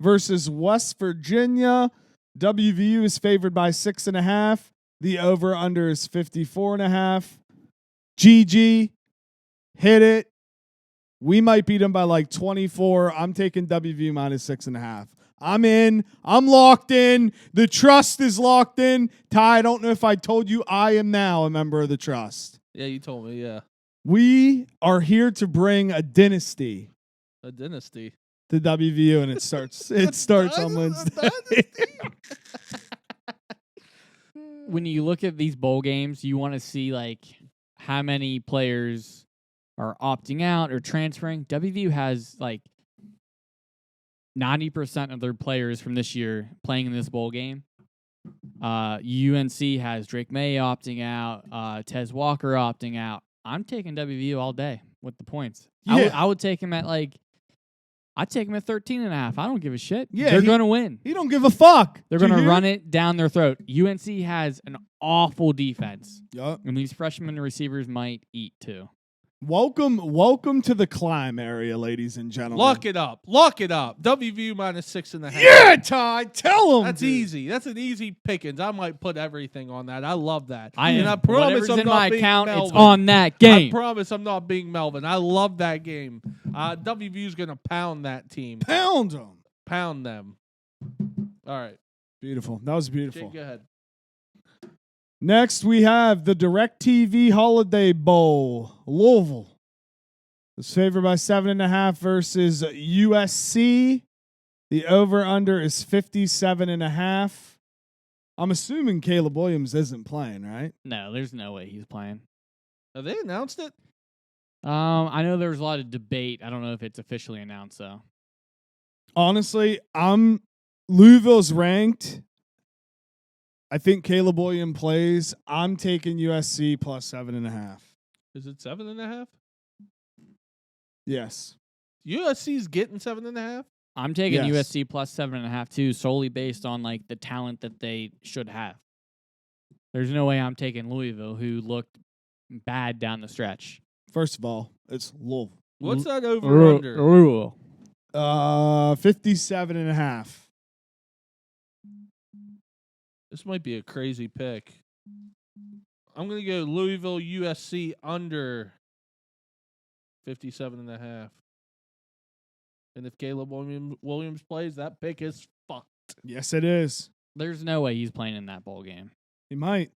versus West Virginia. WVU is favored by 6.5. The over-under is 54.5. GG, hit it. We might beat them by like 24. I'm taking WVU minus 6.5. I'm in. I'm locked in. The trust is locked in. Ty, I don't know if I told you I am now a member of the trust. Yeah, you told me, yeah. We are here to bring a dynasty A dynasty. to WVU, and it starts on Wednesday. When you look at these bowl games, you want to see like how many players are opting out or transferring. WVU has like 90% of their players from this year playing in this bowl game. UNC has Drake May opting out, Tez Walker opting out. I'm taking WVU all day with the points. Yeah. I would take him at I'd take him at 13.5. I don't give a shit. Yeah, They're going to win. He don't give a fuck. They're going to run it down their throat. UNC has an awful defense. Yup. And these freshman receivers might eat too. Welcome to the climb area, ladies and gentlemen. Lock it up. WVU minus 6.5. Yeah, Ty, tell them. That's easy. That's an easy pickings. I might put everything on that. I love that. And I promise whatever's I'm in not my being account, Melvin. it's on that I game. promise I'm not being Melvin. I love that game. WVU's going to pound that team. Pound them. Pound them. All right. Beautiful. That was beautiful. Jake, go ahead. Next, we have the DirecTV Holiday Bowl. Louisville is favored by 7.5 versus USC. The over-under is 57.5. I'm assuming Caleb Williams isn't playing, right? No, there's no way he's playing. Have they announced it? I know there was a lot of debate. I don't know if it's officially announced though. Honestly, Louisville's ranked. I think Caleb Williams plays. I'm taking USC plus 7.5. Is it 7.5? Yes. USC's getting 7.5? I'm taking Yes. USC plus 7.5 too, solely based on like the talent that they should have. There's no way I'm taking Louisville, who looked bad down the stretch. First of all, it's Louisville. What's that over under? 57.5. This might be a crazy pick. I'm going to go Louisville USC under 57.5. And if Caleb Williams plays, that pick is fucked. Yes, it is. There's no way he's playing in that bowl game. He might.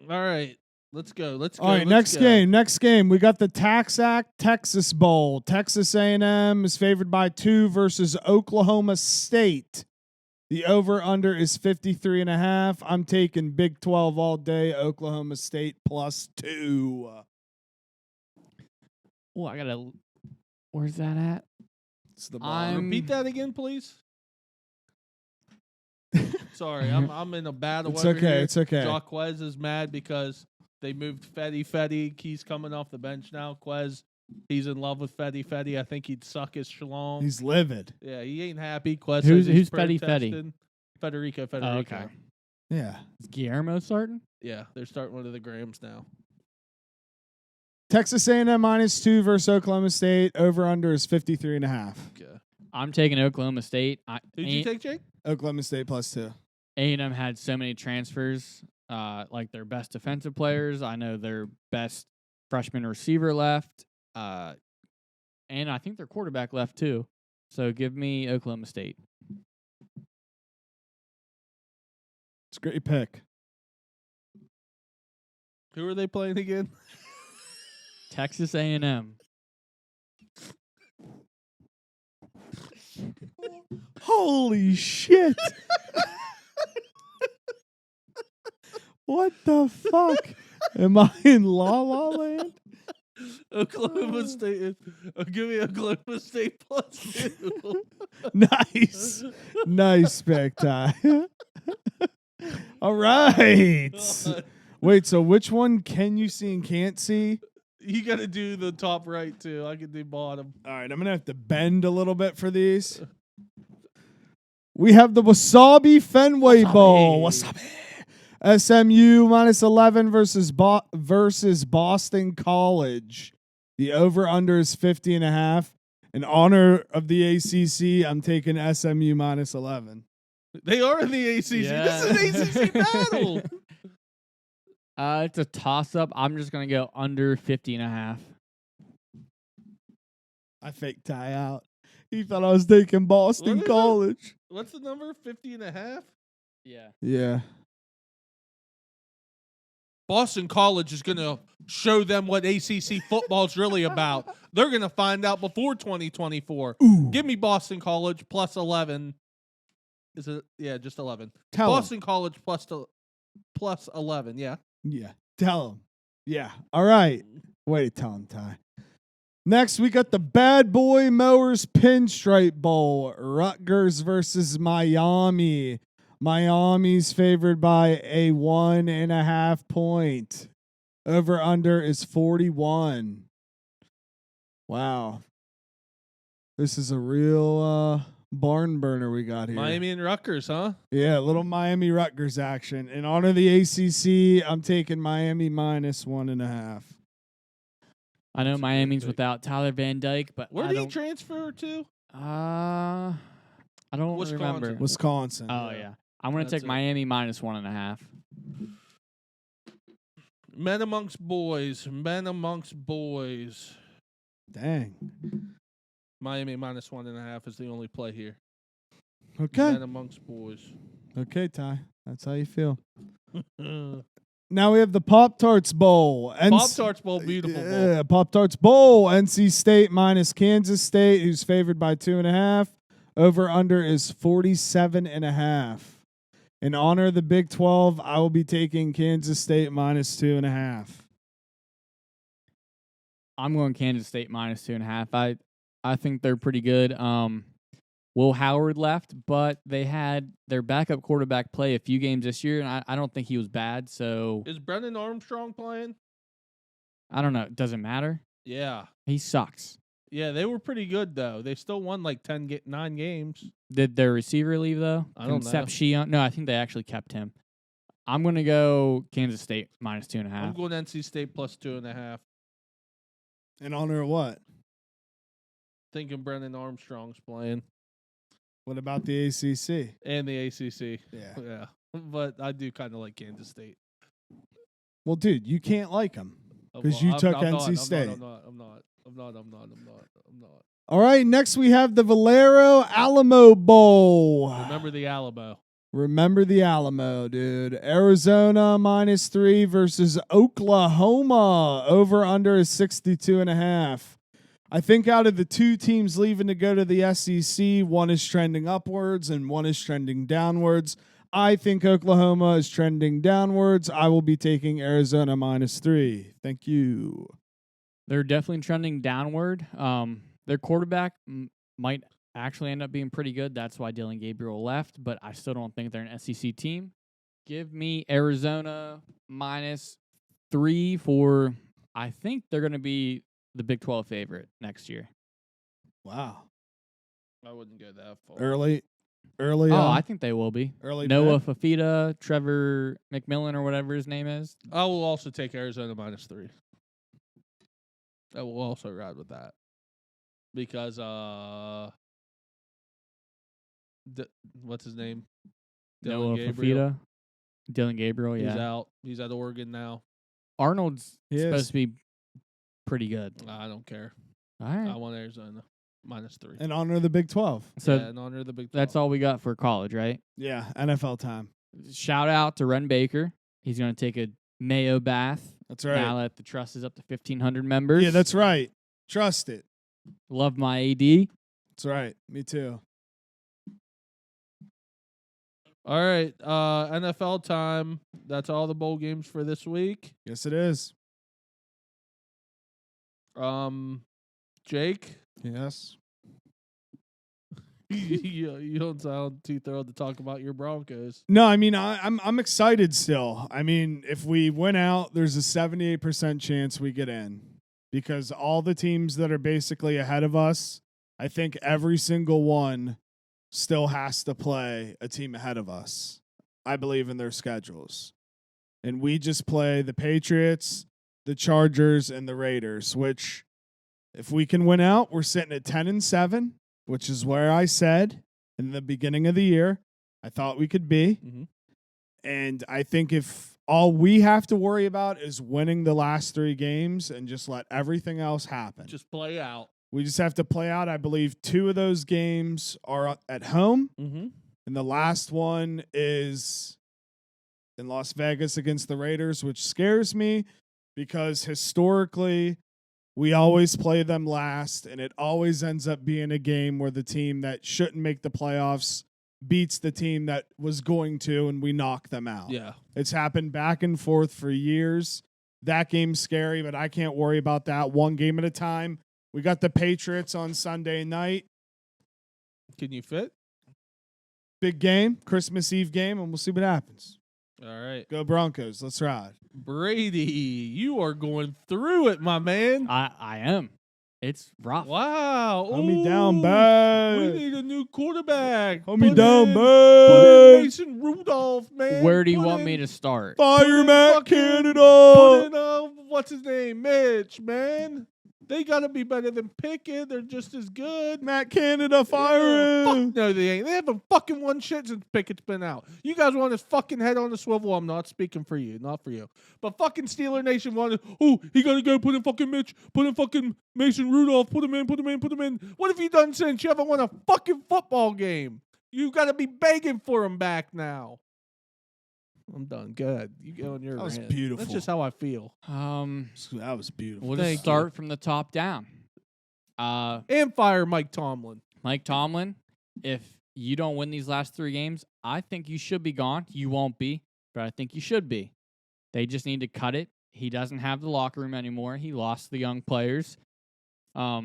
All right. Let's go. All right, next game. We got the Tax Act Texas Bowl. Texas A&M is favored by 2 versus Oklahoma State. The over-under is 53.5. I'm taking Big 12 all day. Oklahoma State +2. Oh, I gotta. Where's that at? It's the bottom. Repeat that again, please. Sorry, I'm in a battle. It's over okay. here. It's okay. Jaquez is mad because they moved Fetty. He's coming off the bench now. Quez, he's in love with Fetty. I think he'd suck his shalom. He's livid. Yeah, he ain't happy. Quez Who's Fetty? Federico. Oh, okay. Yeah. Is Guillermo starting? Yeah, they're starting one of the Grams now. Texas A&M -2 versus Oklahoma State. Over-under is 53.5. Okay. I'm taking Oklahoma State. Who'd you take, Jake? Oklahoma State +2. A&M had so many transfers, like their best defensive players. I know their best freshman receiver left, and I think their quarterback left too. So give me Oklahoma State. It's a great pick. Who are they playing again? Texas A&M. Holy shit. What the fuck? Am I in La La Land? Oklahoma State. Give me Oklahoma State +2. Nice. Nice pick, Ty. All right. Wait, so which one can you see and can't see? You got to do the top right, too. I can do bottom. All right, I'm going to have to bend a little bit for these. We have the Wasabi Fenway Bowl. Wasabi. SMU -11 versus Boston College. The over-under is 50.5. In honor of the ACC, I'm taking SMU -11. They are in the ACC. Yeah. This is an ACC battle. It's a toss-up. I'm just going to go under 50.5. I faked Ty out. He thought I was taking Boston What is College. What's the number? 50.5? Yeah. Yeah. Boston College is going to show them what ACC football's really about. They're going to find out before 2024. Ooh. Give me Boston College +11. Is it? Yeah, just 11. Tell Boston College plus 11. Yeah. Yeah. Tell him. Yeah. All right. Way to tell him, Ty. Next, we got the Bad Boy Mowers Pinstripe Bowl. Rutgers versus Miami. Miami's favored by a 1.5 point. Over-under is 41. Wow. This is a real barn burner we got here. Miami and Rutgers, huh? Yeah, a little Miami Rutgers action. In honor of the ACC, I'm taking Miami -1.5. I know Miami's without Tyler Van Dyke, but Where did he transfer to? I don't remember. Wisconsin. Oh, yeah. I'm going to take Miami -1.5. Men amongst boys. Dang. Miami -1.5 is the only play here. Okay. Men amongst boys. Okay, Ty. That's how you feel. Now we have the Pop-Tarts Bowl. Pop-Tarts Bowl, beautiful bowl. Yeah, Pop-Tarts Bowl. NC State minus Kansas State, who's favored by 2.5. Over-under is 47.5. In honor of the Big 12, I will be taking Kansas State -2.5. I'm going Kansas State -2.5. I think they're pretty good. Will Howard left, but they had their backup quarterback play a few games this year, and I don't think he was bad. So Is Brennan Armstrong playing? I don't know. It doesn't matter. Yeah. He sucks. Yeah, they were pretty good, though. They still won like 9 games. Did their receiver leave, though? I don't know. Sheehan? No, I think they actually kept him. I'm going to go Kansas State -2.5. I'm going NC State +2.5. In honor of what? Thinking Brennan Armstrong's playing. What about the ACC? And the ACC. Yeah. Yeah. But I do kind of like Kansas State. Well, dude, you can't like them. 'Cause Well, you I'm took not, NC State. I'm not. I'm not. All right, next we have the Valero Alamo Bowl. Remember the Alamo. Remember the Alamo, dude. Arizona -3 versus Oklahoma. Over under is 62.5. I think out of the two teams leaving to go to the SEC, one is trending upwards and one is trending downwards. I think Oklahoma is trending downwards. I will be taking Arizona -3. Thank you. They're definitely trending downward. Their quarterback might actually end up being pretty good. That's why Dylan Gabriel left, but I still don't think they're an SEC team. Give me Arizona -3 for, I think they're going to be the Big 12 favorite next year. Wow. I wouldn't go that far. Early. I think they will be. Early. Noah Fafita, Trevor McMillan, or whatever his name is. I will also take Arizona -3. I will also ride with that because what's his name? Noah Fafita. Dylan Gabriel, yeah. He's out. He's at Oregon now. Arnold's supposed to be pretty good. I don't care. All right. I want Arizona -3. In honor of the Big 12. So in honor of the Big 12. that's all we got for college, right? Yeah, NFL time. Shout out to Ren Baker. He's going to take a mayo bath. That's right. Now that the trust is up to 1,500 members. Yeah, that's right. Trust it. Love my AD. That's right. Me too. All right, NFL time. That's all the bowl games for this week. Yes, it is. Jake, Yes. you don't sound too thrilled to talk about your Broncos. No, I mean I'm excited still. I mean, if we win out, there's a 78% chance we get in because all the teams that are basically ahead of us, I think every single one still has to play a team ahead of us. I believe in their schedules. And we just play the Patriots, the Chargers, and the Raiders, which if we can win out, we're sitting at 10-7, which is where I said in the beginning of the year I thought we could be. Mm-hmm. And I think if all we have to worry about is winning the last 3 games and just let everything else happen. Just play out. We just have to play out. I believe 2 of those games are at home. Mm-hmm. And the last one is in Las Vegas against the Raiders, which scares me because historically we always play them last, and it always ends up being a game where the team that shouldn't make the playoffs beats the team that was going to, and we knock them out. Yeah. It's happened back and forth for years. That game's scary, but I can't worry about that one game at a time. We got the Patriots on Sunday night. Can you fit? Big game, Christmas Eve game, and we'll see what happens. All right. Go Broncos. Let's ride. Brady, you are going through it, my man. I am. It's rough. Wow. Hold me down, We bad. need a new quarterback. Hold me Put down, in bad. Mason Rudolph, man. Where do you Put want in- me to start? Fire Matt fucking- Canada. Put in, what's his name? Mitch, man. They got to be better than Pickett. They're just as good. Matt Canada, fire him. Fuck no, they ain't. They haven't fucking won shit since Pickett's been out. You guys want his fucking head on the swivel. I'm not speaking for you. Not for you. But fucking Steeler Nation wanted, he got to go put in fucking Mitch, put in fucking Mason Rudolph, put him in. What have you done since? You haven't won a fucking football game. You got to be begging for him back now. I'm done. Good. You go on your That was rant. beautiful. That's just how I feel. That was beautiful. We'll Thank just start from the top down. And fire Mike Tomlin. Mike Tomlin, if you don't win these last 3 games, I think you should be gone. You won't be, but I think you should be. They just need to cut it. He doesn't have the locker room anymore. He lost the young players. Now,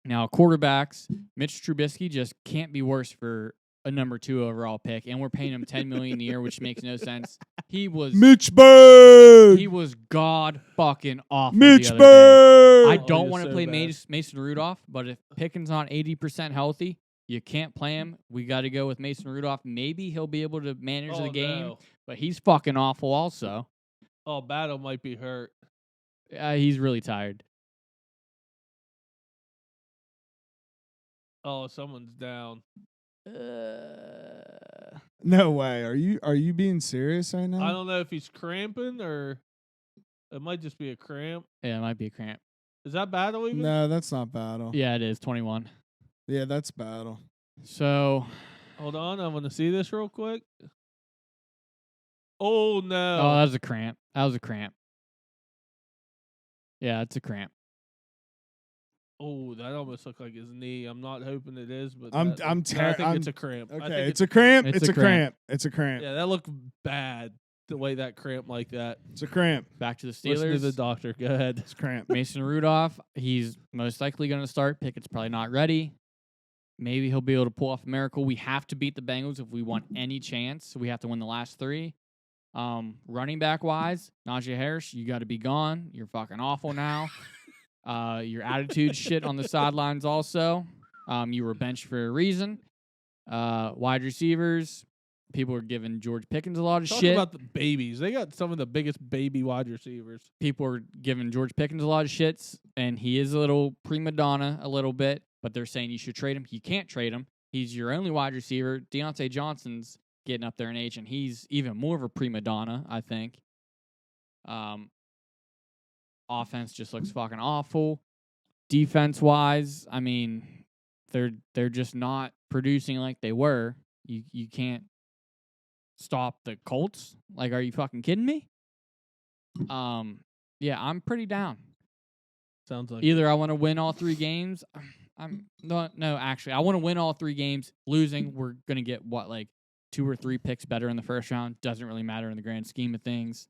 quarterbacks, Mitch Trubisky just can't be worse for a number 2 overall pick, and we're paying him $10 million a year, which makes no sense. He was Mitch Bird. He was god fucking awful. Mitch the other day. Bird. I don't he want to was so play bad. Mason Rudolph, but if Pickens not 80% healthy, you can't play him. We got to go with Mason Rudolph. Maybe he'll be able to manage the game, No. but he's fucking awful also. Oh, Battle might be hurt. He's really tired. Oh, someone's down. No way. Are you being serious right now? I don't know if he's cramping or it might just be a cramp. Yeah, it might be a cramp. Is that battle even? No, that's not battle. Yeah, it is 21. Yeah, that's battle. So, hold on, I want to see this real quick. Oh no! Oh, that was a cramp. Yeah, it's a cramp. Oh, that almost looked like his knee. I'm not hoping it is, but I think it's a cramp. Okay, it's a cramp. It's It's a a cramp. It's a cramp. Yeah, that looked bad. The way that cramp like that. It's a cramp. Back to the Listen Steelers. to the doctor. Go ahead. It's cramp. Mason Rudolph, he's most likely going to start. Pickett's probably not ready. Maybe he'll be able to pull off a miracle. We have to beat the Bengals if we want any chance. We have to win the last 3. Running back wise, Najee Harris, you got to be gone. You're fucking awful now. Your attitude shit on the sidelines also. You were benched for a reason. Wide receivers, people are giving George Pickens a lot of Talk shit. about the babies. They got some of the biggest baby wide receivers. People are giving George Pickens a lot of shits, and he is a little prima donna a little bit, but they're saying you should trade him. You can't trade him. He's your only wide receiver. Deontay Johnson's getting up there in age, and he's even more of a prima donna, I think. Offense just looks fucking awful. Defense-wise, I mean, they're just not producing like they were. You can't stop the Colts. Like, are you fucking kidding me? Yeah, I'm pretty down. Sounds like Either I want to win all 3 games. Actually, I want to win all 3 games. Losing, we're gonna get like 2 or 3 picks better in the first round. Doesn't really matter in the grand scheme of things.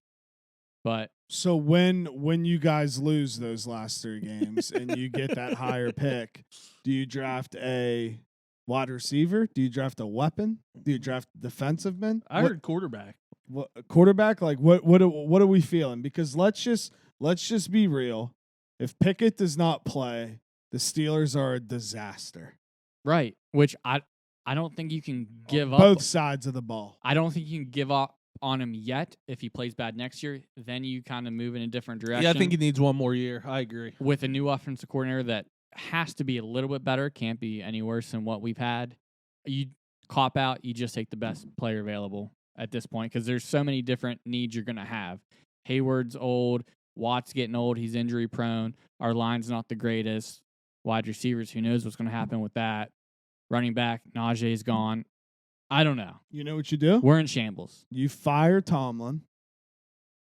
But so when you guys lose those last 3 games and you get that higher pick, do you draft a wide receiver? Do you draft a weapon? Do you draft defensive men? I heard quarterback. What quarterback? Like what are we feeling? Because let's just be real. If Pickett does not play, the Steelers are a disaster. right, which I don't think you can give up Both sides of the ball. I don't think you can give up on him yet. If he plays bad next year, then you kind of move in a different direction. Yeah, I think he needs one more year. I agree. With a new offensive coordinator that has to be a little bit better, can't be any worse than what we've had. You cop out, you just take the best player available at this point because there's so many different needs you're going to have. Hayward's old, Watt's getting old, he's injury prone, our line's not the greatest. Wide receivers, who knows what's going to happen with that. Running back, Najee's gone. I don't know. You know what you do? We're in shambles. You fire Tomlin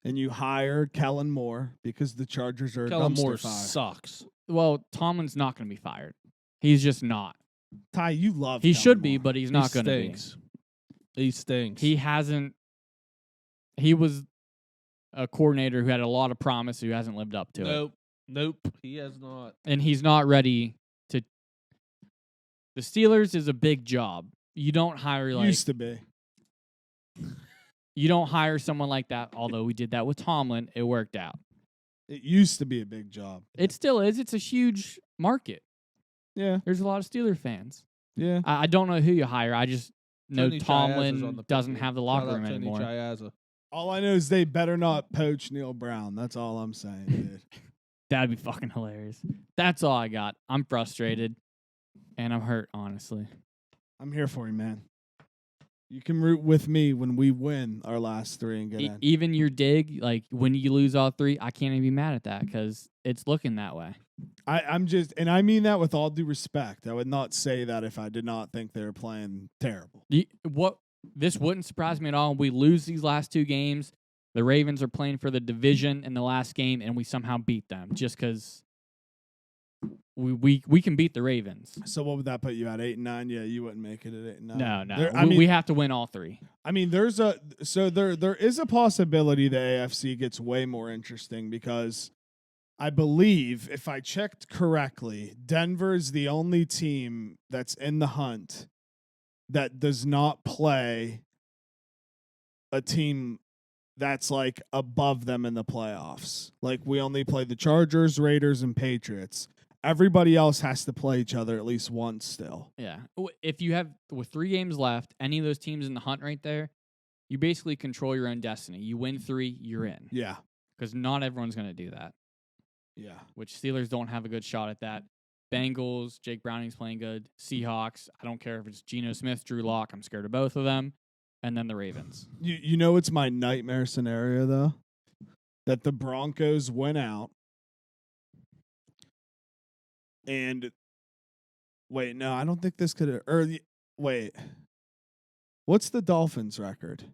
and you hire Kellen Moore because the Chargers are Kellen a dumpster Moore fire. sucks. Well, Tomlin's not going to be fired. He's just not. Ty, you love He Kellen should be, Moore. but he's not going to be. He stinks. He hasn't. He was a coordinator who had a lot of promise who hasn't lived up to it. Nope. He has not. And he's not ready to. The Steelers is a big job. You don't hire Used to be. You don't hire someone like that. Although we did that with Tomlin, it worked out. It used to be a big job. It still is. It's a huge market. Yeah. There's a lot of Steeler fans. Yeah. I don't know who you hire. I just know Tony Chiazza's Tomlin on the doesn't picket. have the locker Shout out room Tony anymore. Chiazza. All I know is they better not poach Neil Brown. That's all I'm saying, dude. That'd be fucking hilarious. That's all I got. I'm frustrated, and I'm hurt, honestly. I'm here for you, man. You can root with me when we win our last 3 and get in. Even your dig, like when you lose all 3, I can't even be mad at that because it's looking that way. I'm just, and I mean that with all due respect. I would not say that if I did not think they were playing terrible. This wouldn't surprise me at all. We lose these last 2 games. The Ravens are playing for the division in the last game, and we somehow beat them just because we can beat the Ravens. So what would that put you at 8-9? Yeah, you wouldn't make it at 8-9. No. We have to win all 3. I mean, there is a possibility the AFC gets way more interesting because I believe, if I checked correctly, Denver is the only team that's in the hunt that does not play a team that's like above them in the playoffs. Like we only play the Chargers, Raiders, and Patriots. Everybody else has to play each other at least once still. Yeah. If you have, with 3 games left, any of those teams in the hunt right there, you basically control your own destiny. You win 3, you're in. Yeah. Because not everyone's going to do that. Yeah. Which Steelers don't have a good shot at that. Bengals, Jake Browning's playing good. Seahawks, I don't care if it's Geno Smith, Drew Lock. I'm scared of both of them. And then the Ravens. You know it's my nightmare scenario, though? That the Broncos went out, And wait, no, I don't think this could. Wait, what's the Dolphins' record?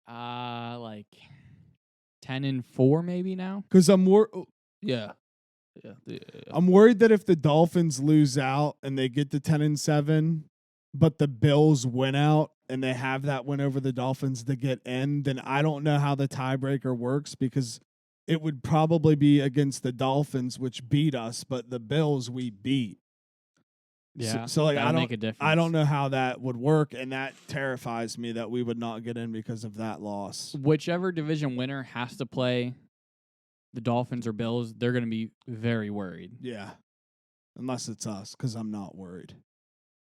Like 10-4 maybe now. Because I'm Yeah. I'm worried that if the Dolphins lose out and they get to 10-7, but the Bills win out and they have that win over the Dolphins to get in, then I don't know how the tiebreaker works because it would probably be against the Dolphins, which beat us, but the Bills we beat. Yeah. So like, that'll make a difference. I don't know how that would work, and that terrifies me that we would not get in because of that loss. Whichever division winner has to play the Dolphins or Bills, they're going to be very worried. Yeah. Unless it's us, because I'm not worried.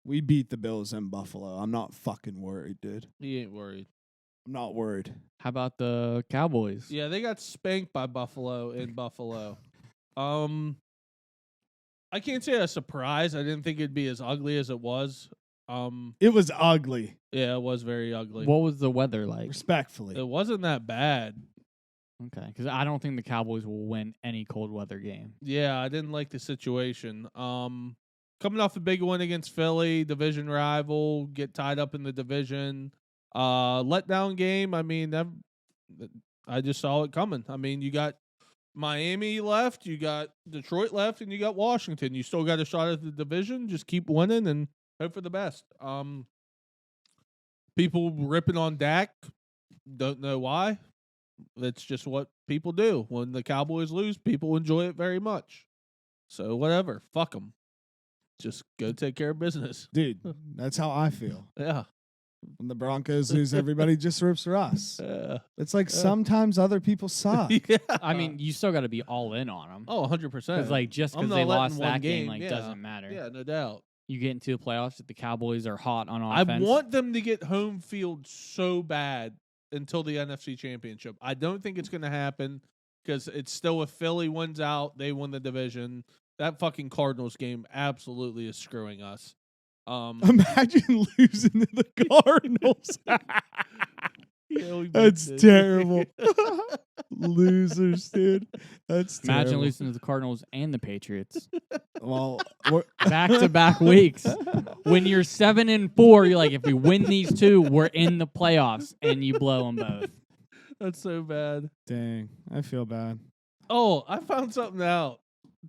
We beat the Bills in Buffalo. I'm not fucking worried, dude. He ain't worried. I'm not worried. How about the Cowboys? Yeah, they got spanked by Buffalo in Buffalo. I can't say a surprise. I didn't think it'd be as ugly as it was. It was ugly, Yeah, it was very ugly. What was the weather like? respectfully. It wasn't that bad. Okay, because I don't think the Cowboys will win any cold weather game. Yeah, I didn't like the situation. Coming off a big win against Philly, division rival, get tied up in the division. Letdown game. I mean, I just saw it coming. I mean, you got Miami left, you got Detroit left, and you got Washington. You still got a shot at the division. Just keep winning and hope for the best. People ripping on Dak. Don't know why. That's just what people do. When the Cowboys lose, people enjoy it very much. So whatever. Fuck them. Just go take care of business. Dude, that's how I feel. Yeah. When the Broncos lose, everybody just rips for us. Yeah. It's like sometimes other people suck. Yeah. I mean, you still got to be all in on them. Oh, 100%. Because like just I'm because not they letting lost one that game, game, yeah. doesn't matter. Yeah, no doubt. You get into the playoffs if the Cowboys are hot on I offense. want them to get home field so bad until the NFC Championship. I don't think it's going to happen because it's still if Philly wins out, they win the division. That fucking Cardinals game absolutely is screwing us. Imagine losing to the Cardinals. Yeah, That's terrible. Losers, dude. That's Imagine terrible. losing to the Cardinals and the Patriots Well, back-to-back weeks. When you're 7-4, you're like, if we win these two, we're in the playoffs, and you blow them both. That's so bad. dang, I feel bad. Oh, I found something out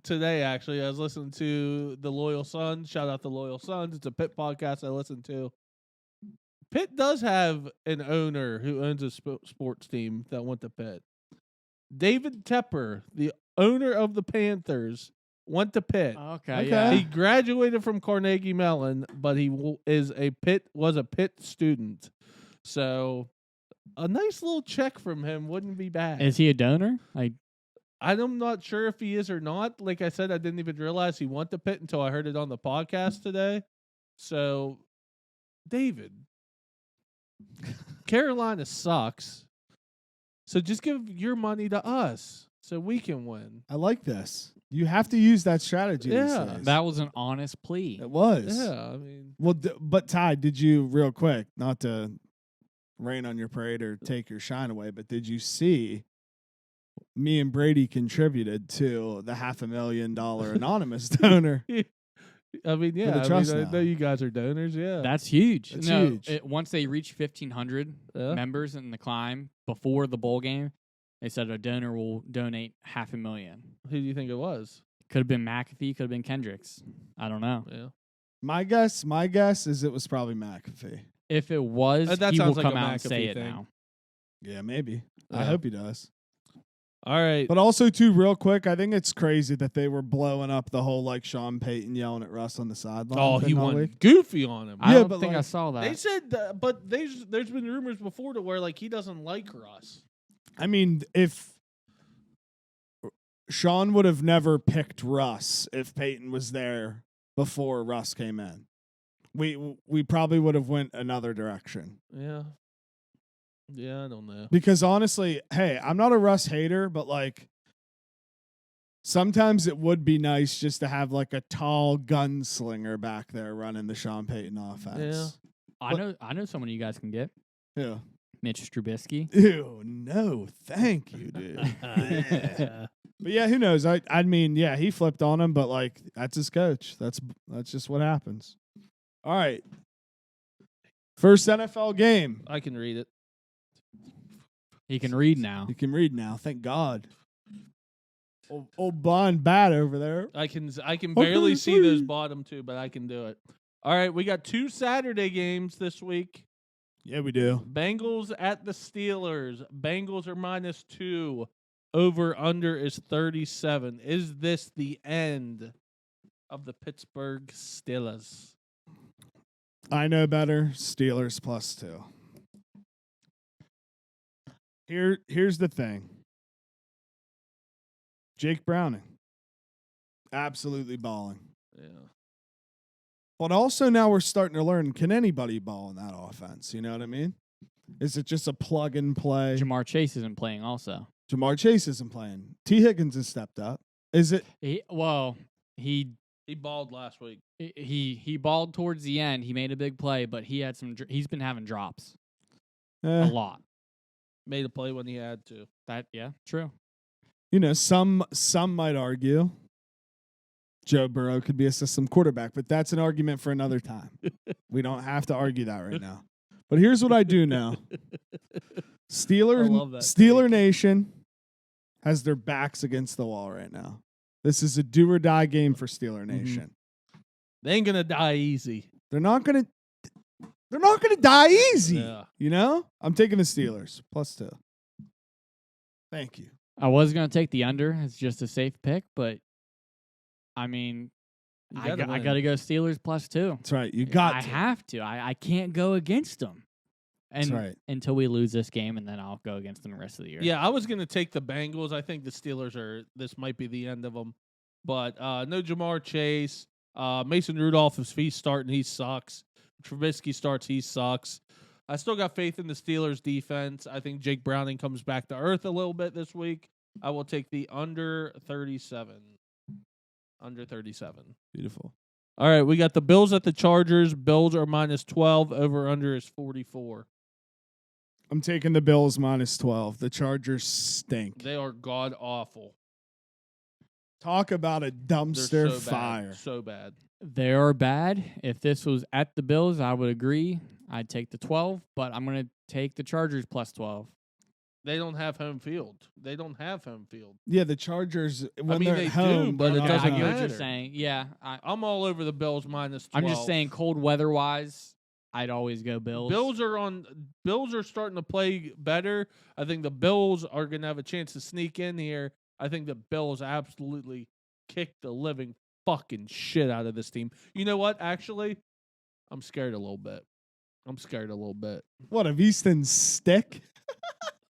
today, actually. I was listening to The Loyal Sons. Shout out The Loyal Sons. It's a Pitt podcast I listen to. Pitt does have an owner who owns a sports team that went to Pitt. David Tepper, the owner of the Panthers, went to Pitt. Okay, yeah. He graduated from Carnegie Mellon, but he was a Pitt student. So a nice little check from him wouldn't be bad. Is he a donor? Like, I'm not sure if he is or not. Like I said, I didn't even realize he went to Pitt until I heard it on the podcast today. So, David, Carolina sucks. So just give your money to us so we can win. I like this. You have to use that strategy. these Yeah. days. that was an honest plea. It was. Yeah, I mean, Well, but Ty, did you real quick, not to rain on your parade or take your shine away, but did you see me and Brady contributed to the $500,000 anonymous donor? I mean, yeah. I trust mean, I now. know you guys are donors. Yeah, That's huge. That's No, huge. Once they reach 1,500 Yeah. members in the climb before the bowl game, they said a donor will donate $500,000. Who do you think it was? Could have been McAfee, could have been Kendricks. I don't know. Yeah, My guess is it was probably McAfee. If it was, That he will sounds like come a out and McAfee say it thing. now. Yeah, maybe. I Yeah. hope he does. All right. But also, too, real quick, I think it's crazy that they were blowing up the whole like Sean Payton yelling at Russ on the sideline. Oh, he thing all went week. goofy on him. I Yeah, don't but think I like, saw that. They said, but there's been rumors before to where like he doesn't like Russ. I mean, if Sean would have never picked Russ if Peyton was there before Russ came in, we probably would have went another direction. Yeah. Yeah, I don't know. Because honestly, hey, I'm not a Russ hater, but like sometimes it would be nice just to have like a tall gunslinger back there running the Sean Payton offense. I know someone you guys can get. Yeah. Mitch Trubisky. Ew, no, thank you, dude. But yeah, who knows? I mean, yeah, he flipped on him, but like that's his coach. That's just what happens. All right. First NFL game. I can read it. He can read now. You can read now. Thank God. Old blind bat over there. I can barely see those bottom two, but I can do it. All right, we got 2 Saturday games this week. Yeah, we do. Bengals at the Steelers. Bengals are -2. Over under is 37. Is this the end of the Pittsburgh Steelers? I know better. Steelers +2. Here's the thing. Jake Browning. Absolutely balling. Yeah. But also now we're starting to learn, can anybody ball in that offense? You know what I mean? Is it just a plug and play? Jamar Chase isn't playing also. Jamar Chase isn't playing. T. Higgins has stepped up. Is it? He balled last week. He balled towards the end. He made a big play, but he's been having drops a Eh, lot. Made a play when he had to. True. you know, some might argue Joe Burrow could be a system quarterback, but that's an argument for another time. We don't have to argue that right now. But here's what I do know. Steeler Nation has their backs against the wall right now. This is a do or die game for Steeler Nation. They ain't gonna die easy. They're not gonna die easy. Yeah. You know? I'm taking the Steelers +2. Thank you. I was going to take the under as just a safe pick, but I mean, I got to go Steelers +2. That's right. You got I to. have to. I can't go against them. And That's right. until we lose this game, and then I'll go against them the rest of the year. Yeah, I was gonna take the Bengals. I think the Steelers this might be the end of them. But no Jamar Chase. Mason Rudolph, if he's starting, he sucks. Trubisky starts, he sucks. I still got faith in the Steelers defense. I think Jake Browning comes back to earth a little bit this week. I will take the under 37. Under 37. Beautiful. All right, we got the Bills at the Chargers. Bills are -12. Over under is 44. I'm taking the Bills -12. The Chargers stink. They are god awful. Talk about a They're dumpster so fire. Bad, so bad. They are bad. If this was at the Bills, I would agree. I'd take the 12, but I'm going to take the Chargers +12. They don't have home field. Yeah, the Chargers, when mean, they're they at home, do, but they're it not doesn't I get what matter. you're saying. Yeah. I'm all over the Bills -12. I'm just saying cold weather-wise, I'd always go Bills. Bills are starting to play better. I think the Bills are going to have a chance to sneak in here. I think the Bills absolutely kick the living fucking shit out of this team. You know what? Actually, I'm scared a little bit. What, of Easton's stick?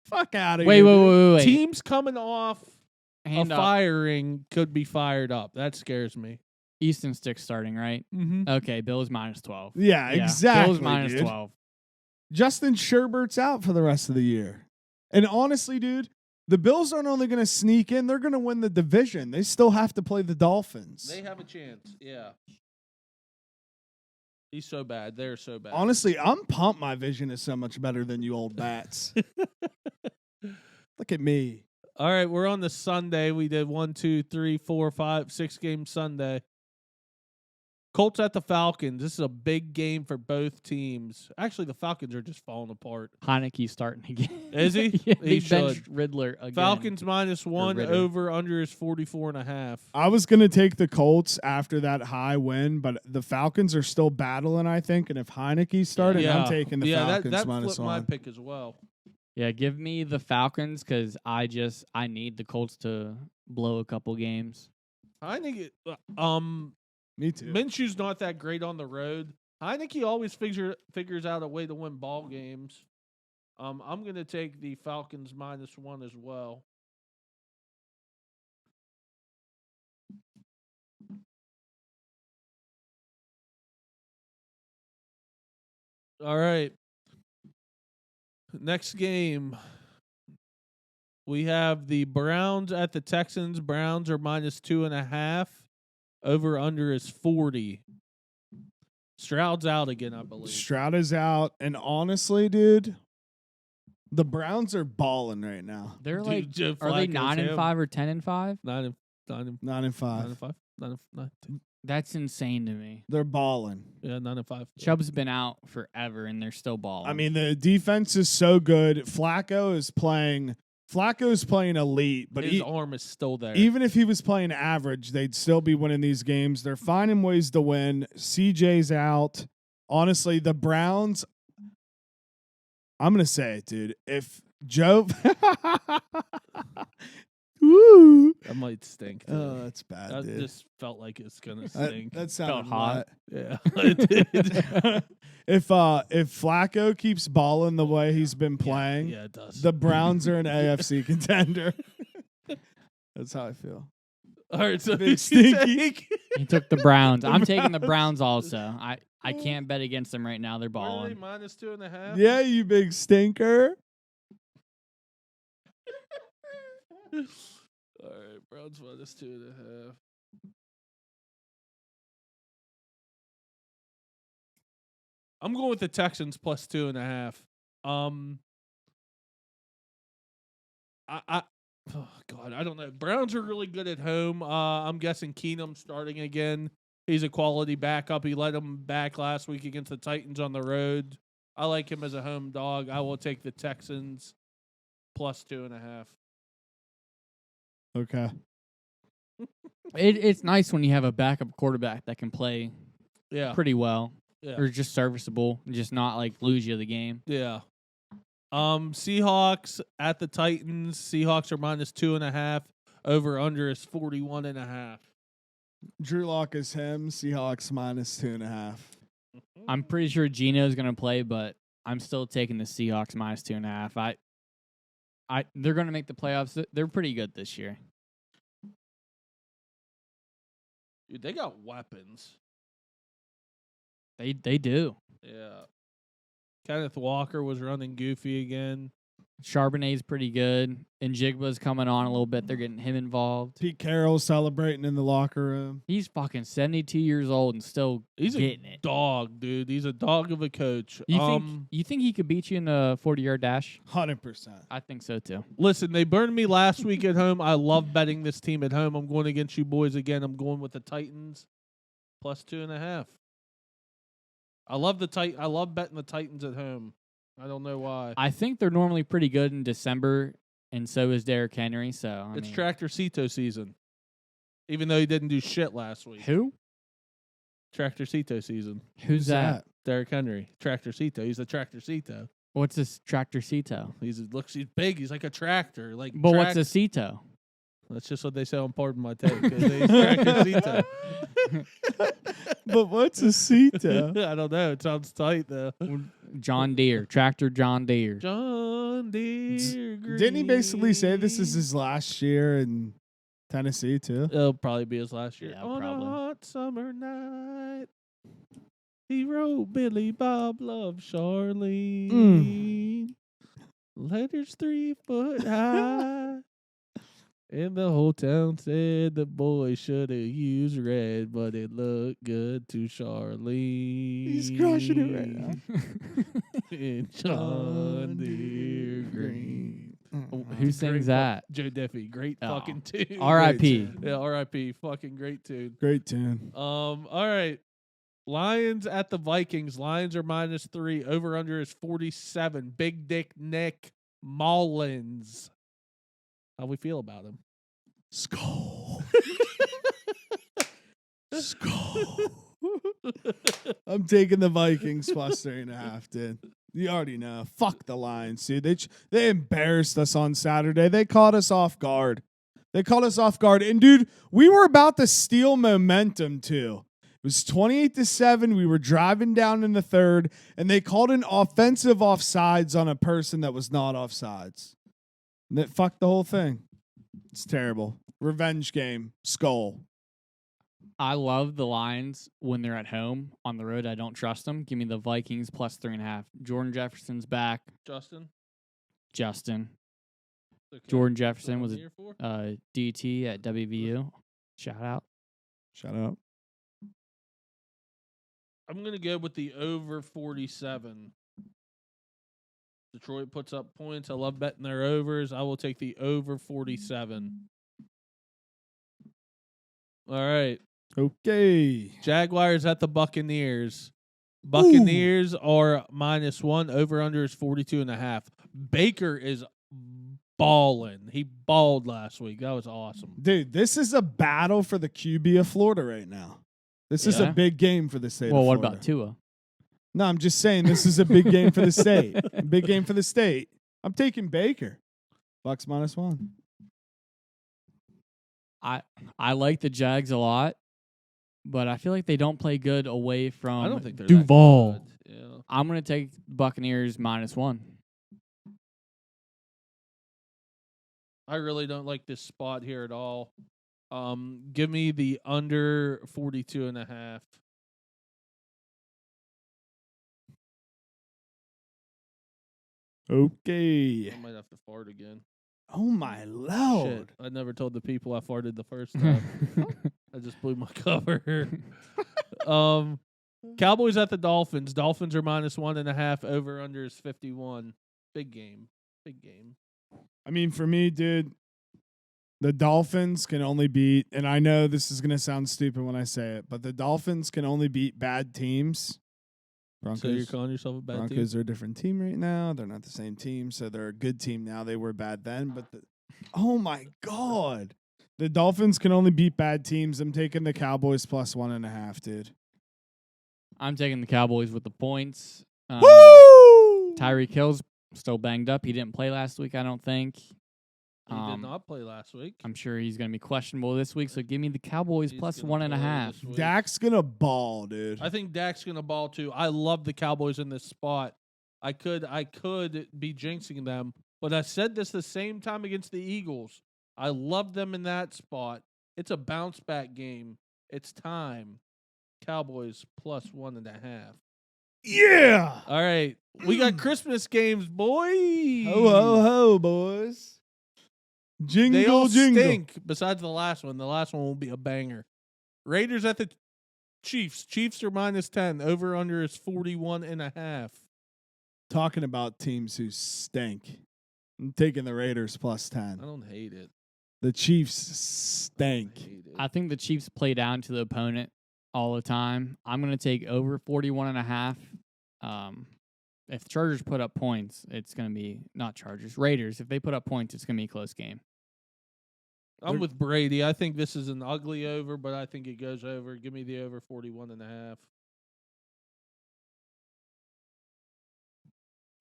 Fuck out of Wait, here. wait. Teams coming off Hand a up. firing could be fired up. That scares me. Easton Stick starting, right? Mm-hmm. Okay, Bills -12. Yeah, exactly. Bills dude. -12. Justin Sherbert's out for the rest of the year. And honestly, dude, the Bills aren't only going to sneak in, they're going to win the division. They still have to play the Dolphins. They have a chance. Yeah. He's so bad. They're so bad. Honestly, I'm pumped my vision is so much better than you old bats. Look at me. All right, we're on the Sunday. We did 1, 2, 3, 4, 5, 6 game Sunday. Colts at the Falcons. This is a big game for both teams. Actually, the Falcons are just falling apart. Heineke's starting again. Is he? Yeah, He he benched should. Riddler again. Falcons -1. Ritter. Over under is 44.5. I was going to take the Colts after that high win, but the Falcons are still battling, I think. And if Heineke's starting, I'm taking the Falcons that -1. flipped my pick as well. Yeah, give me the Falcons because I need the Colts to blow a couple games. Heineke, Me too. Minshew's not that great on the road. Heineke always figures out a way to win ball games. I'm going to take the Falcons -1 as well. All right. Next game. We have the Browns at the Texans. Browns are -2.5. Over under is 40. Stroud's out again, I believe. Stroud is out. And honestly, dude, The Browns are balling right now. They're Dude, like, Joe are they Flacco's 9-5 or 10-5? 9-5. 9-5. 9. That's insane to me. They're balling. Yeah, 9-5. Chubb's been out forever, and they're still balling. I mean, the defense is so good. Flacco's playing elite, but his arm is still there. even if he was playing average, they'd still be winning these games. They're finding ways to win. CJ's out. Honestly, the Browns, I'm going to say it, dude. If Joe... Woo! That might stink. Oh, that's bad, That dude. just felt like it's gonna stink. That sounded hot. Yeah, it did. If Flacco keeps balling the way he's been playing, Yeah, it does. the Browns are an AFC contender. That's how I feel. All right, so Big stinky. he took the Browns. I'm taking the Browns also. I can't bet against them right now. They're What are they, balling. -2.5? Yeah, you big stinker. All right, Browns -2.5. I'm going with the Texans +2.5. Oh God, I don't know. Browns are really good at home. I'm guessing Keenum starting again. He's a quality backup. He led them back last week against the Titans on the road. I like him as a home dog. I will take the Texans +2.5. Okay. It's nice when you have a backup quarterback that can play Yeah, pretty well yeah, or just serviceable, just not like lose you the game. yeah. Seahawks at the Titans. Seahawks are -2.5. Over under is 41.5. Drew Lock is him. Seahawks -2.5. I'm pretty sure Gino's going to play, but I'm still taking the Seahawks -2.5. They're going to make the playoffs. They're pretty good this year. Dude, they got weapons. They do. Yeah. Kenneth Walker was running goofy again. Charbonnet's pretty good, and Jigba's coming on a little bit. They're getting him involved. Pete Carroll celebrating in the locker room. He's fucking 72 years old and still He's getting a it. dog, dude. He's a dog of a coach. You think he could beat you in a 40-yard dash? 100%. I think so too. Listen, they burned me last week at home. I love betting this team at home. I'm going against you boys again. I'm going with the Titans +2.5. I love betting the Titans at home. I don't know why. I think they're normally pretty good in December, and so is Derrick Henry. So It's Tractor Cito season. Even though he didn't do shit last week. Who? Tractor Cito season. Who's that? Derrick Henry. Tractor Cito. He's the Tractor Cito. What's this Tractor Cito? He's big. He's like a tractor. But what's a Cito? That's just what they say on Pardon My Take. He's Tractor Cito. But what's a Cito? I don't know. It sounds tight though. John Deere. Tractor John Deere. John Deere. Didn't he basically say this is his last year in Tennessee too? It'll probably be his last year. Yeah, On probably. a hot summer night, he wrote Billy Bob Love Charlene. Letters 3 foot high. And the whole town said the boy should have used red, but it looked good to Charlene. He's crushing it right now. In John Deere Green. Who sings that? Joe Diffie. Great Oh. fucking tune. R.I.P. Yeah, R.I.P. Fucking great tune. Great tune. All right. Lions at the Vikings. Lions are -3. Over under is 47. Big Dick Nick Mullins. How we feel about him? Skull. Skull. I'm taking the Vikings +3.5, dude. You already know. Fuck the Lions, dude. They embarrassed us on Saturday. They caught us off guard. And, dude, we were about to steal momentum, too. It was 28-7. We were driving down in the third, and they called an offensive offsides on a person that was not offsides. And that fucked the whole thing. It's terrible. Revenge game. Skull. I love the Lions when they're at home. On the road, I don't trust them. Give me the Vikings +3.5. Jordan Jefferson's back. Justin? Justin. Okay. Jordan Jefferson What was I'm here for? a DT at WVU. Shout out. Shut up. I'm going to go with the over 47. Detroit puts up points. I love betting their overs. I will take the over 47. All right. Okay. Jaguars at the Buccaneers. Buccaneers are -1. Over-under is 42.5. Baker is balling. He balled last week. That was awesome. Dude, this is a battle for the QB of Florida right now. This is a big game for the state of Florida. Well, what about Tua? No, I'm just saying this is a big game for the state. A big game for the state. I'm taking Baker. Bucks -1. I like the Jags a lot, but I feel like they don't play good away from I don't think they're Duval. that good. Yeah. I'm going to take Buccaneers -1. I really don't like this spot here at all. Give me the under 42.5. Okay. I might have to fart again. Oh, my Lord. Shit. I never told the people I farted the first time. I just blew my cover. Cowboys at the Dolphins. Dolphins are -1.5. Over under is 51. Big game. Big game. I mean, for me, dude, the Dolphins can only beat, and I know this is going to sound stupid when I say it, but the Dolphins can only beat bad teams. So you're calling yourself a bad team? Broncos are a different team right now. They're not the same team, so they're a good team now. They were bad then, but oh my God. The Dolphins can only beat bad teams. I'm taking the Cowboys +1.5, dude. I'm taking the Cowboys with the points. Woo! Tyreek Hill's still banged up. He didn't play last week, I don't think. He did not play last week. I'm sure he's going to be questionable this week, so give me the Cowboys He's +1.5. Dak's going to ball, dude. I think Dak's going to ball too. I love the Cowboys in this spot. I could be jinxing them, but I said this the same time against the Eagles. I love them in that spot. It's a bounce back game. It's time. Cowboys +1.5. Yeah. All right. We got Christmas games, boy. Ho, ho, ho, boys. Jingle, They all jingle. stink besides the last one. The last one will be a banger. Raiders at the Chiefs. Chiefs are -10. Over under is 41.5. Talking about teams who stink. I'm taking the Raiders +10. I don't hate it. The Chiefs I stink. hate it. I think the Chiefs play down to the opponent all the time. I'm going to take over 41.5. If the Chargers put up points, it's going to be not Chargers. Raiders, if they put up points, it's going to be a close game. I'm with Brady. I think this is an ugly over, but I think it goes over. Give me the over 41.5.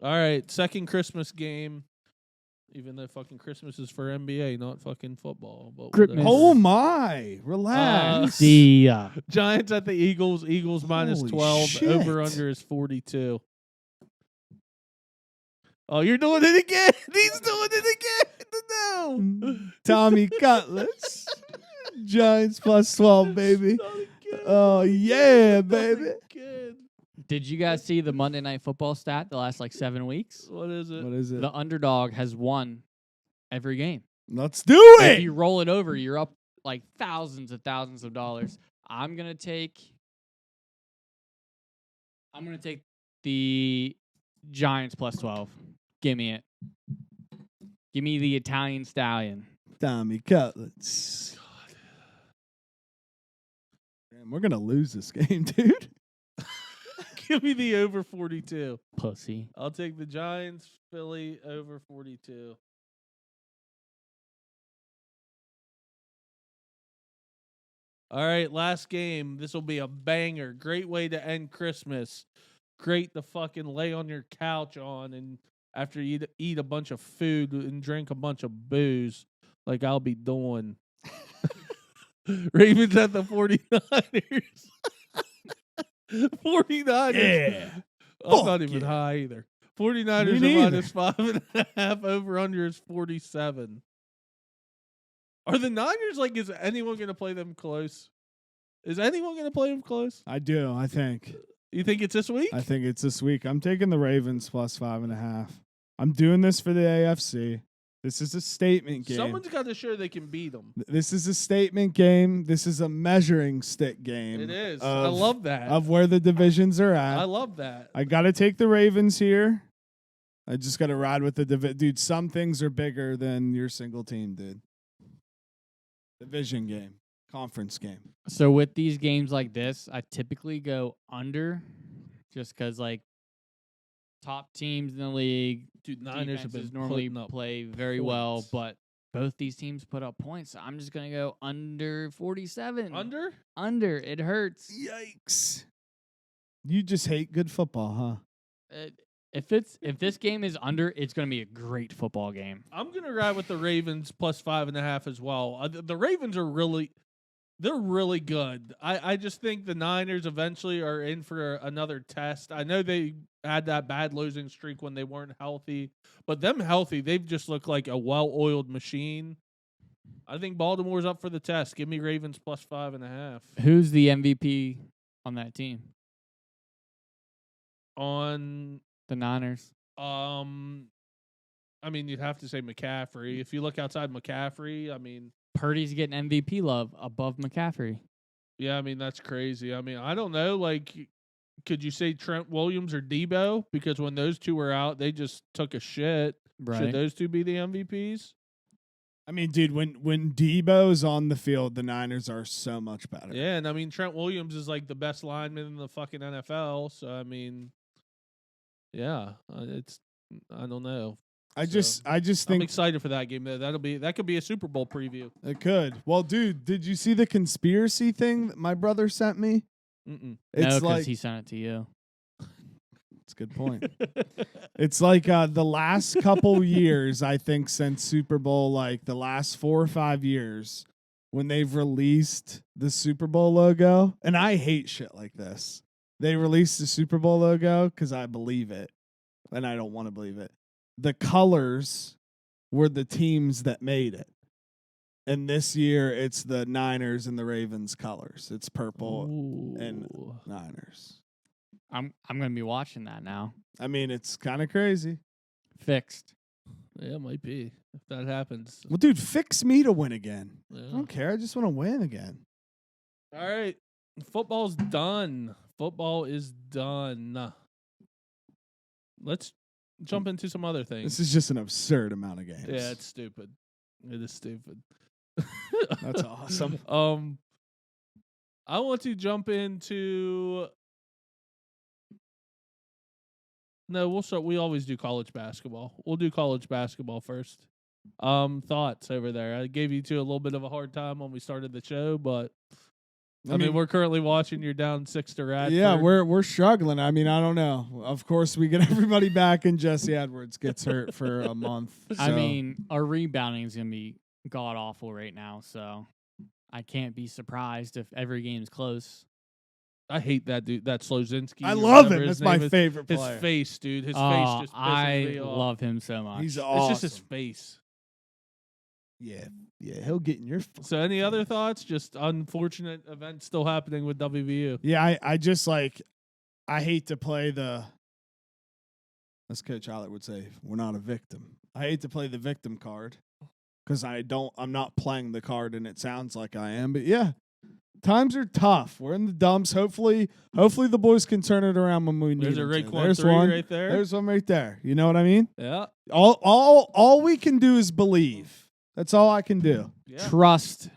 All right, second Christmas game. Even though fucking Christmas is for NBA, not fucking football. But Christmas. Oh my. Relax. Giants at the Eagles. Eagles Holy -12. shit. Over under is 42. Oh, you're doing it again. He's doing it again. No. Tommy Cutlets. Giants +12, baby. Not again. Oh, yeah, Not baby. again. Did you guys see the Monday Night Football stat the last 7 weeks? What is it? What is it? The underdog has won every game. Let's do If it. you roll it over, you're up like thousands of dollars. I'm gonna take the Giants +12. Give me it. Give me the Italian Stallion. Tommy Cutlets. Damn, we're going to lose this game, dude. Give me the over 42. Pussy. I'll take the Giants, Philly, over 42. All right, last game. This will be a banger. Great way to end Christmas. Great to fucking lay on your couch on and after you eat a bunch of food and drink a bunch of booze like I'll be doing. Ravens at the 49ers. 49ers. Yeah. I'm not Fuck even yeah. high either. 49ers Me are neither. -5.5. Over under is 47. Are the Niners like, is anyone going to play them close? Is anyone going to play them close? I do, I think. You think it's this week? I think it's this week. I'm taking the Ravens +5.5. I'm doing this for the AFC. This is a statement game. Someone's got to show they can beat them. This is a statement game. This is a measuring stick game. It is. I love that. Of where the divisions are at. I love that. I got to take the Ravens here. I just got to ride with the dude. Some things are bigger than your single team, dude. Division game, conference game. So with these games like this, I typically go under, just because like top teams in the league, dude, Niners have been normally play very points. well, but both these teams put up points. So I'm just gonna go under 47. Under. It hurts. Yikes! You just hate good football, huh? If this game is under, it's going to be a great football game. I'm going to ride with the Ravens plus 5.5 as well. The Ravens are they're really good. I just think the Niners eventually are in for another test. I know they had that bad losing streak when they weren't healthy, but them healthy, they've just looked like a well-oiled machine. I think Baltimore's up for the test. Give me Ravens plus 5.5. Who's the MVP on that team? On the Niners. I mean, you'd have to say McCaffrey. If you look outside McCaffrey, I mean, Purdy's getting MVP love above McCaffrey. Yeah, I mean, that's crazy. I mean, I don't know. Like, could you say Trent Williams or Debo? Because when those two were out, they just took a shit. Right. Should those two be the MVPs? I mean, dude, when Debo's on the field, the Niners are so much better. Yeah, and I mean, Trent Williams is like the best lineman in the fucking NFL. So, I mean, yeah, I don't know. I just think I'm excited for that game. That could be a Super Bowl preview. It could. Well, dude, did you see the conspiracy thing that my brother sent me? Mm-mm. No, because he sent it to you. That's a good point. It's like the last couple years, I think, since Super Bowl, like the last 4 or 5 years, when they've released the Super Bowl logo, and I hate shit like this. They released the Super Bowl logo because I believe it, and I don't want to believe it. The colors were the teams that made it. And this year, it's the Niners and the Ravens colors. It's purple and Niners. I'm gonna be watching that now. I mean, it's kind of crazy. Fixed. Yeah, it might be if that happens. Well, dude, fix me to win again. Yeah. I don't care. I just want to win again. All right, football's done. Football is done. Let's jump into some other things. This is just an absurd amount of games. Yeah, it's stupid. It is stupid. That's awesome. I want to jump into. No, we'll start. We always do college basketball. We'll do college basketball first. Thoughts over there? I gave you two a little bit of a hard time when we started the show, but I mean we're currently watching. You're down 6 to Radford. Yeah, we're struggling. I mean, I don't know. Of course, we get everybody back, and Jesse Edwards gets hurt for a month. So. I mean, our rebounding is gonna be god awful right now, so I can't be surprised if every game's close. I hate that dude, that Slozinski. I love him. That's my favorite player. His face, dude. His face just pisses me off. I love him so much. He's awesome. It's just his face. Yeah, he'll get in your. So, any other thoughts? Just unfortunate events still happening with WVU. Yeah, I just like, I hate to play as Coach Allard would say, we're not a victim. I hate to play the victim card because I'm not playing the card, and it sounds like I am. But yeah, times are tough. We're in the dumps. Hopefully the boys can turn it around when we need There's a them to. Raekwon There's 3 one right there. There's one right there. You know what I mean? Yeah. All we can do is believe. That's all I can do. Yeah. Trust.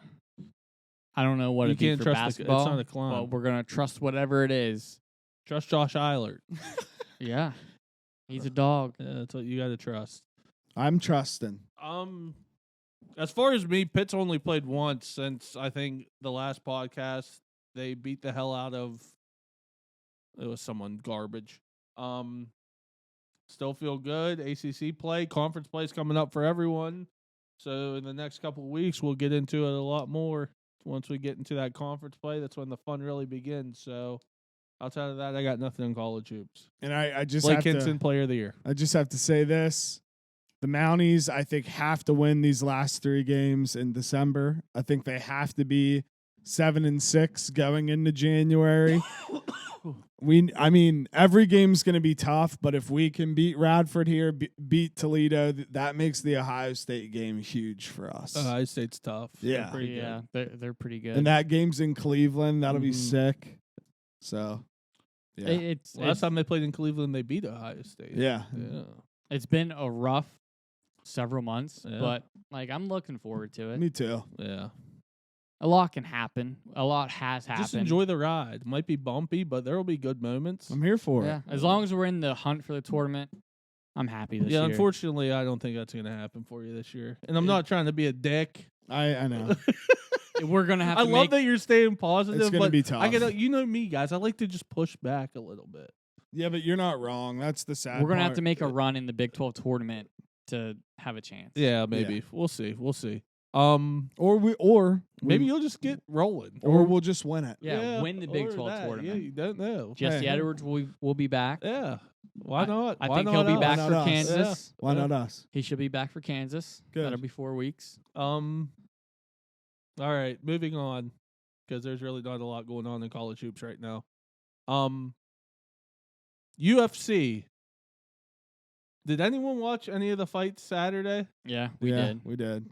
I don't know what You it'd be can't for trust basketball. it's not a climb. But we're gonna trust whatever it is. Trust Josh Eilert. Yeah, he's a dog. Yeah, that's what you got to trust. I'm trusting. As far as me, Pitt's only played once since I think the last podcast. They beat the hell out of. It was someone garbage. Still feel good. ACC play, conference play is coming up for everyone. So in the next couple of weeks, we'll get into it a lot more. Once we get into that conference play, that's when the fun really begins. So outside of that, I got nothing in college hoops. And I just Blake have Hinson, Player of the Year. I just have to say this. The Mounties, I think, have to win these last 3 games in December. I think they have to be 7-6 going into January. I mean, every game's going to be tough, but if we can beat Radford here, beat Toledo, that makes the Ohio State game huge for us. Ohio State's tough. Yeah. They're pretty good. And that game's in Cleveland. That'll be sick. So, yeah. It's Last time they played in Cleveland, they beat Ohio State. Yeah. Yeah. It's been a rough several months, but like I'm looking forward to it. Me too. Yeah. A lot can happen. A lot has happened. Just enjoy the ride. Might be bumpy, but there will be good moments. I'm here for Yeah, it. as long as we're in the hunt for the tournament, I'm happy this year. Yeah, unfortunately, I don't think that's going to happen for you this year. And I'm not trying to be a dick. I know. We're gonna have. I to love that you're staying positive. It's gonna but be tough. I gotta, you know me, guys. I like to just push back a little bit. Yeah, but you're not wrong. That's the sad We're gonna part. have to make a run in the Big 12 tournament to have a chance. Yeah, maybe. Yeah. We'll see. Or maybe you'll just get rolling. Or we'll just win it. Yeah, win the Big 12 tournament. Yeah, you don't know. Jesse Edwards will be back. Yeah. Why not? I think he'll be back for Kansas. Why not us? He should be back for Kansas. Good. That'll be 4 weeks. All right, moving on, because there's really not a lot going on in college hoops right now. UFC. Did anyone watch any of the fights Saturday? Yeah, we did. We did.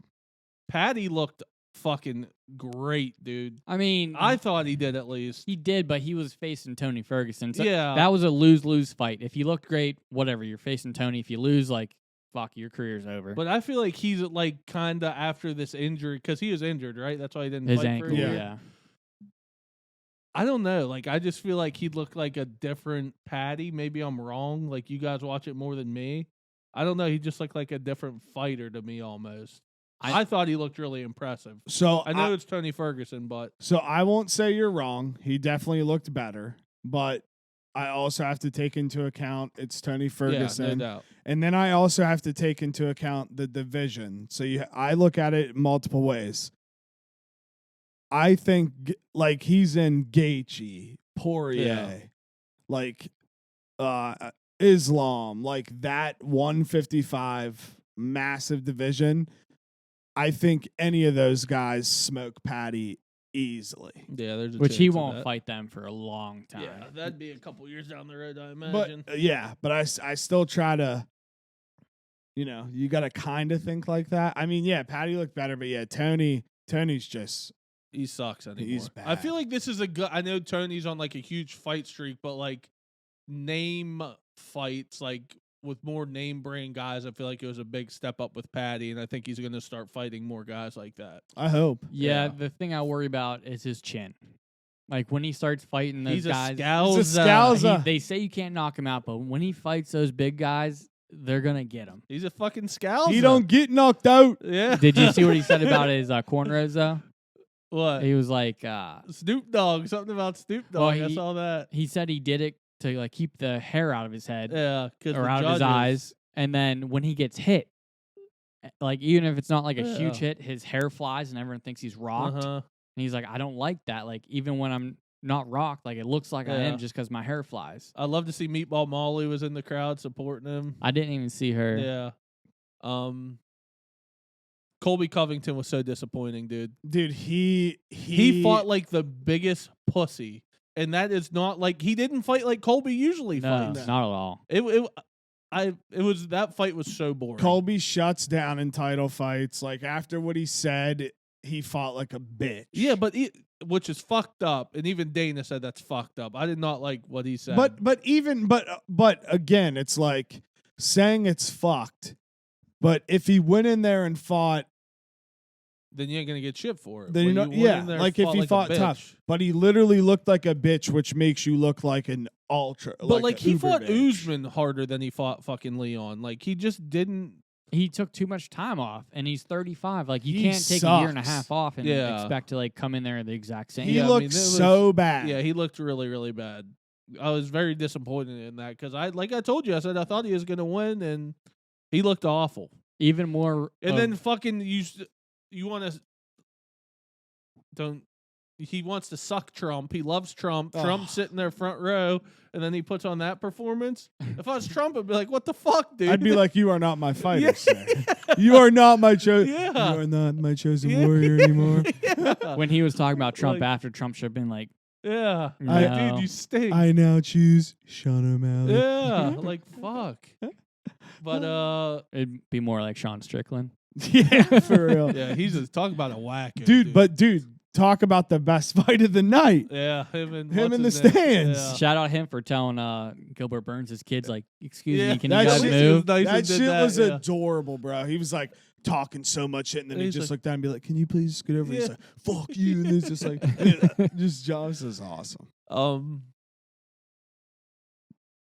Patty looked fucking great, dude. I mean, I thought he did at least. He did, but he was facing Tony Ferguson. So yeah. That was a lose-lose fight. If you looked great, whatever, you're facing Tony. If you lose, like, fuck, your career's over. But I feel like he's like kind of after this injury, because he was injured, right? That's why he didn't His fight ankle, for a year. yeah. I don't know. Like, I just feel like he'd look like a different Patty. Maybe I'm wrong. Like, you guys watch it more than me. I don't know. He just looked like a different fighter to me almost. I thought he looked really impressive. So I know it's Tony Ferguson, but so I won't say you're wrong. He definitely looked better, but I also have to take into account it's Tony Ferguson. Yeah, no doubt. And then I also have to take into account the division. So I look at it multiple ways. I think like he's in Gaethje, Poirier, like Islam, like that 155 massive division. I think any of those guys smoke Patty easily. Yeah, there's a which chance he of won't that. fight them for a long time. Yeah, that'd be a couple years down the road, I imagine. But I still try to, you got to kind of think like that. I mean, yeah, Patty looked better, but yeah, Tony's just. He sucks anymore. He's bad. I feel like this is a good. I know Tony's on like a huge fight streak, but like name fights, like with more name brand guys, I feel like it was a big step up with Patty, and I think he's going to start fighting more guys like that. I hope. Yeah, the thing I worry about is his chin. Like when he starts fighting those guys, He's a scalza. They say you can't knock him out, but when he fights those big guys, they're gonna get him. He's a fucking scalza. He don't get knocked out. Yeah. Did you see what he said about his cornrows though? What? He was like Snoop Dogg. Something about Snoop Dogg. I saw that. He said he did it to like keep the hair out of his head, or out of his eyes, and then when he gets hit, like even if it's not like a huge hit, his hair flies and everyone thinks he's rocked. And he's like, I don't like that. Like even when I'm not rocked, like it looks like I am just because my hair flies. I'd love to see Meatball Molly was in the crowd supporting him. I didn't even see her. Yeah. Colby Covington was so disappointing, dude. Dude, he fought like the biggest pussy. And that is not like he didn't fight like Colby usually fights. Not at all. That fight was so boring. Colby shuts down in title fights. Like after what he said, he fought like a bitch. Yeah, but which is fucked up. And even Dana said that's fucked up. I did not like what he said. But again, it's like saying it's fucked. But if he went in there and fought, then you ain't gonna get shit for it. Then like if he fought tough. But he literally looked like a bitch, which makes you look like an ultra. But like he fought bitch. Usman harder than he fought fucking Leon. Like he just didn't. He took too much time off, and he's 35. Like you He can't take a year and a sucks. half off and expect to like come in there the exact same. He looked so bad. Yeah, he looked really, really bad. I was very disappointed in that because I told you, I said I thought he was gonna win, and he looked awful. Even more, and then fucking you want to don't. He wants to suck Trump. He loves Trump. Trump's sitting there front row, and then he puts on that performance. If I was Trump, I'd be like, "What the fuck, dude?" I'd be like, "You are not my fighter, sir. You are not my chosen. Yeah. You are not my chosen warrior anymore." When he was talking about Trump after Trump should have been like, "Yeah, no. like, dude, you stink." I now choose Sean O'Malley. Yeah, like fuck. But it'd be more like Sean Strickland. Yeah, for real. Yeah, he's just talking about a whack, dude. But dude, talk about the best fight of the night. Yeah, him in the stands. Yeah. Shout out him for telling Gilbert Burns' kids, like, excuse me, can you that guys shit move? That shit was adorable, bro. He was like talking so much shit, and then he just looked down and be like, "Can you please scoot over?" He's like, "Fuck you," and he's just like, just Giannis is awesome.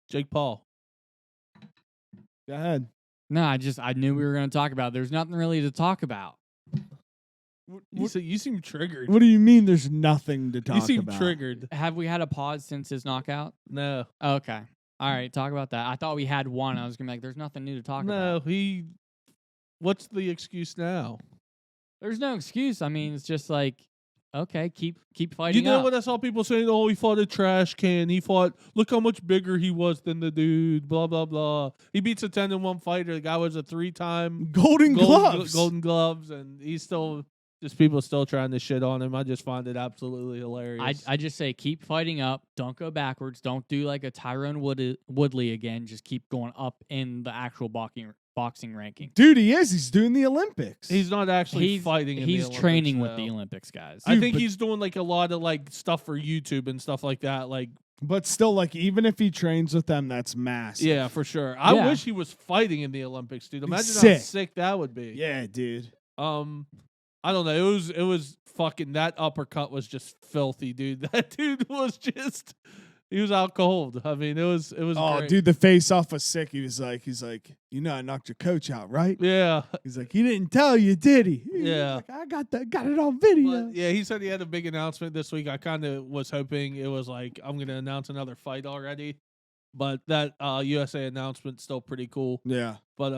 Jake Paul. Go ahead. No, I knew we were going to talk about it. There's nothing really to talk about. You seem triggered. What do you mean there's nothing to talk about? You seem triggered. Have we had a pause since his knockout? No. Okay. All right, talk about that. I thought we had one. I was going to be like, there's nothing new to talk about. No, what's the excuse now? There's no excuse. I mean, it's just like, okay, keep fighting. You know up. what I saw people saying? Oh, he fought a trash can. Look how much bigger he was than the dude. Blah blah blah. He beats a 10-1 fighter. The guy was a 3-time Golden Gloves, and he's still just people still trying to shit on him. I just find it absolutely hilarious. I just say keep fighting up. Don't go backwards. Don't do like a Tyrone Woodley again. Just keep going up in the actual boxing ranking. Dude, he is. He's doing the Olympics. He's not actually fighting in the Olympics. He's training though. with the Olympics, guys. I think he's doing like a lot of like stuff for YouTube and stuff like that. Like, but still, like, even if he trains with them, that's massive. yeah, for sure. I wish he was fighting in the Olympics, dude. Imagine how sick that would be. Yeah, dude. I don't know. It was fucking, that uppercut was just filthy, dude. That dude was just, he was out cold. I mean, it was. Oh, great. dude, the face off was sick. He's like, I knocked your coach out, right? Yeah. He's like, he didn't tell you, did he? Yeah. Like, I got it on video. But, yeah, he said he had a big announcement this week. I kind of was hoping it was like, I'm going to announce another fight already. But that USA announcement's still pretty cool. Yeah. But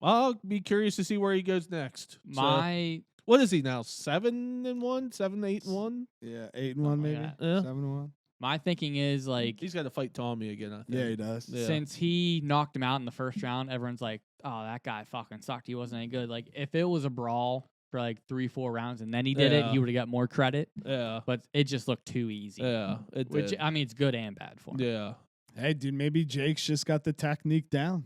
I'll be curious to see where he goes next. What is he now? 7-1, 7-8-1. Yeah, 8-1 maybe. Yeah. 7-1. My thinking is like He's got to fight Tommy again. I think. Yeah, he does. Yeah. Since he knocked him out in the first round, everyone's like, "Oh, that guy fucking sucked. He wasn't any good." Like if it was a brawl for like 3-4 rounds and then he did it, he would have got more credit. Yeah, but it just looked too easy. Yeah, which I mean, it's good and bad for him. Yeah. Hey, dude, maybe Jake's just got the technique down.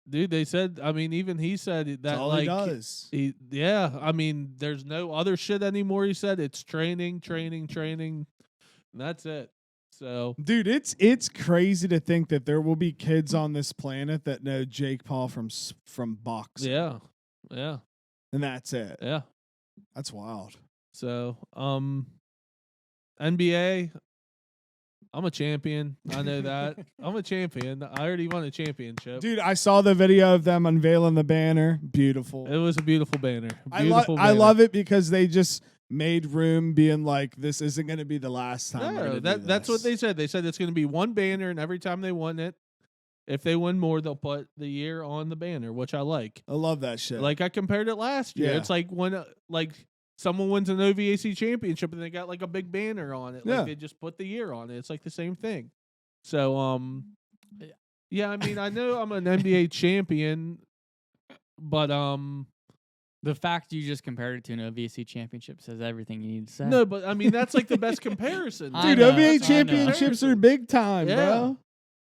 Dude, they said. I mean, even he said that. That's all like, he does. Yeah. I mean, there's no other shit anymore. He said it's training. And that's it. So, dude, it's crazy to think that there will be kids on this planet that know Jake Paul from boxing. Yeah. And that's it. Yeah. That's wild. So, NBA, I'm a champion. I know that. I'm a champion. I already won a championship. Dude, I saw the video of them unveiling the banner. Beautiful. It was a beautiful banner. I love it because they just made room, being like, this isn't going to be the last time. No, that's what they said. They said it's going to be one banner, and every time they win it, if they win more, they'll put the year on the banner, which I like. I love that shit. Like I compared it last year. Yeah. It's like when someone wins an OVAC championship and they got like a big banner on it. Like they just put the year on it. It's like the same thing. So yeah, I mean, I know I'm an NBA champion, but the fact you just compared it to an OVC championship says everything you need to say. No, but I mean that's like the best comparison. Dude, OVA championships are big time, bro.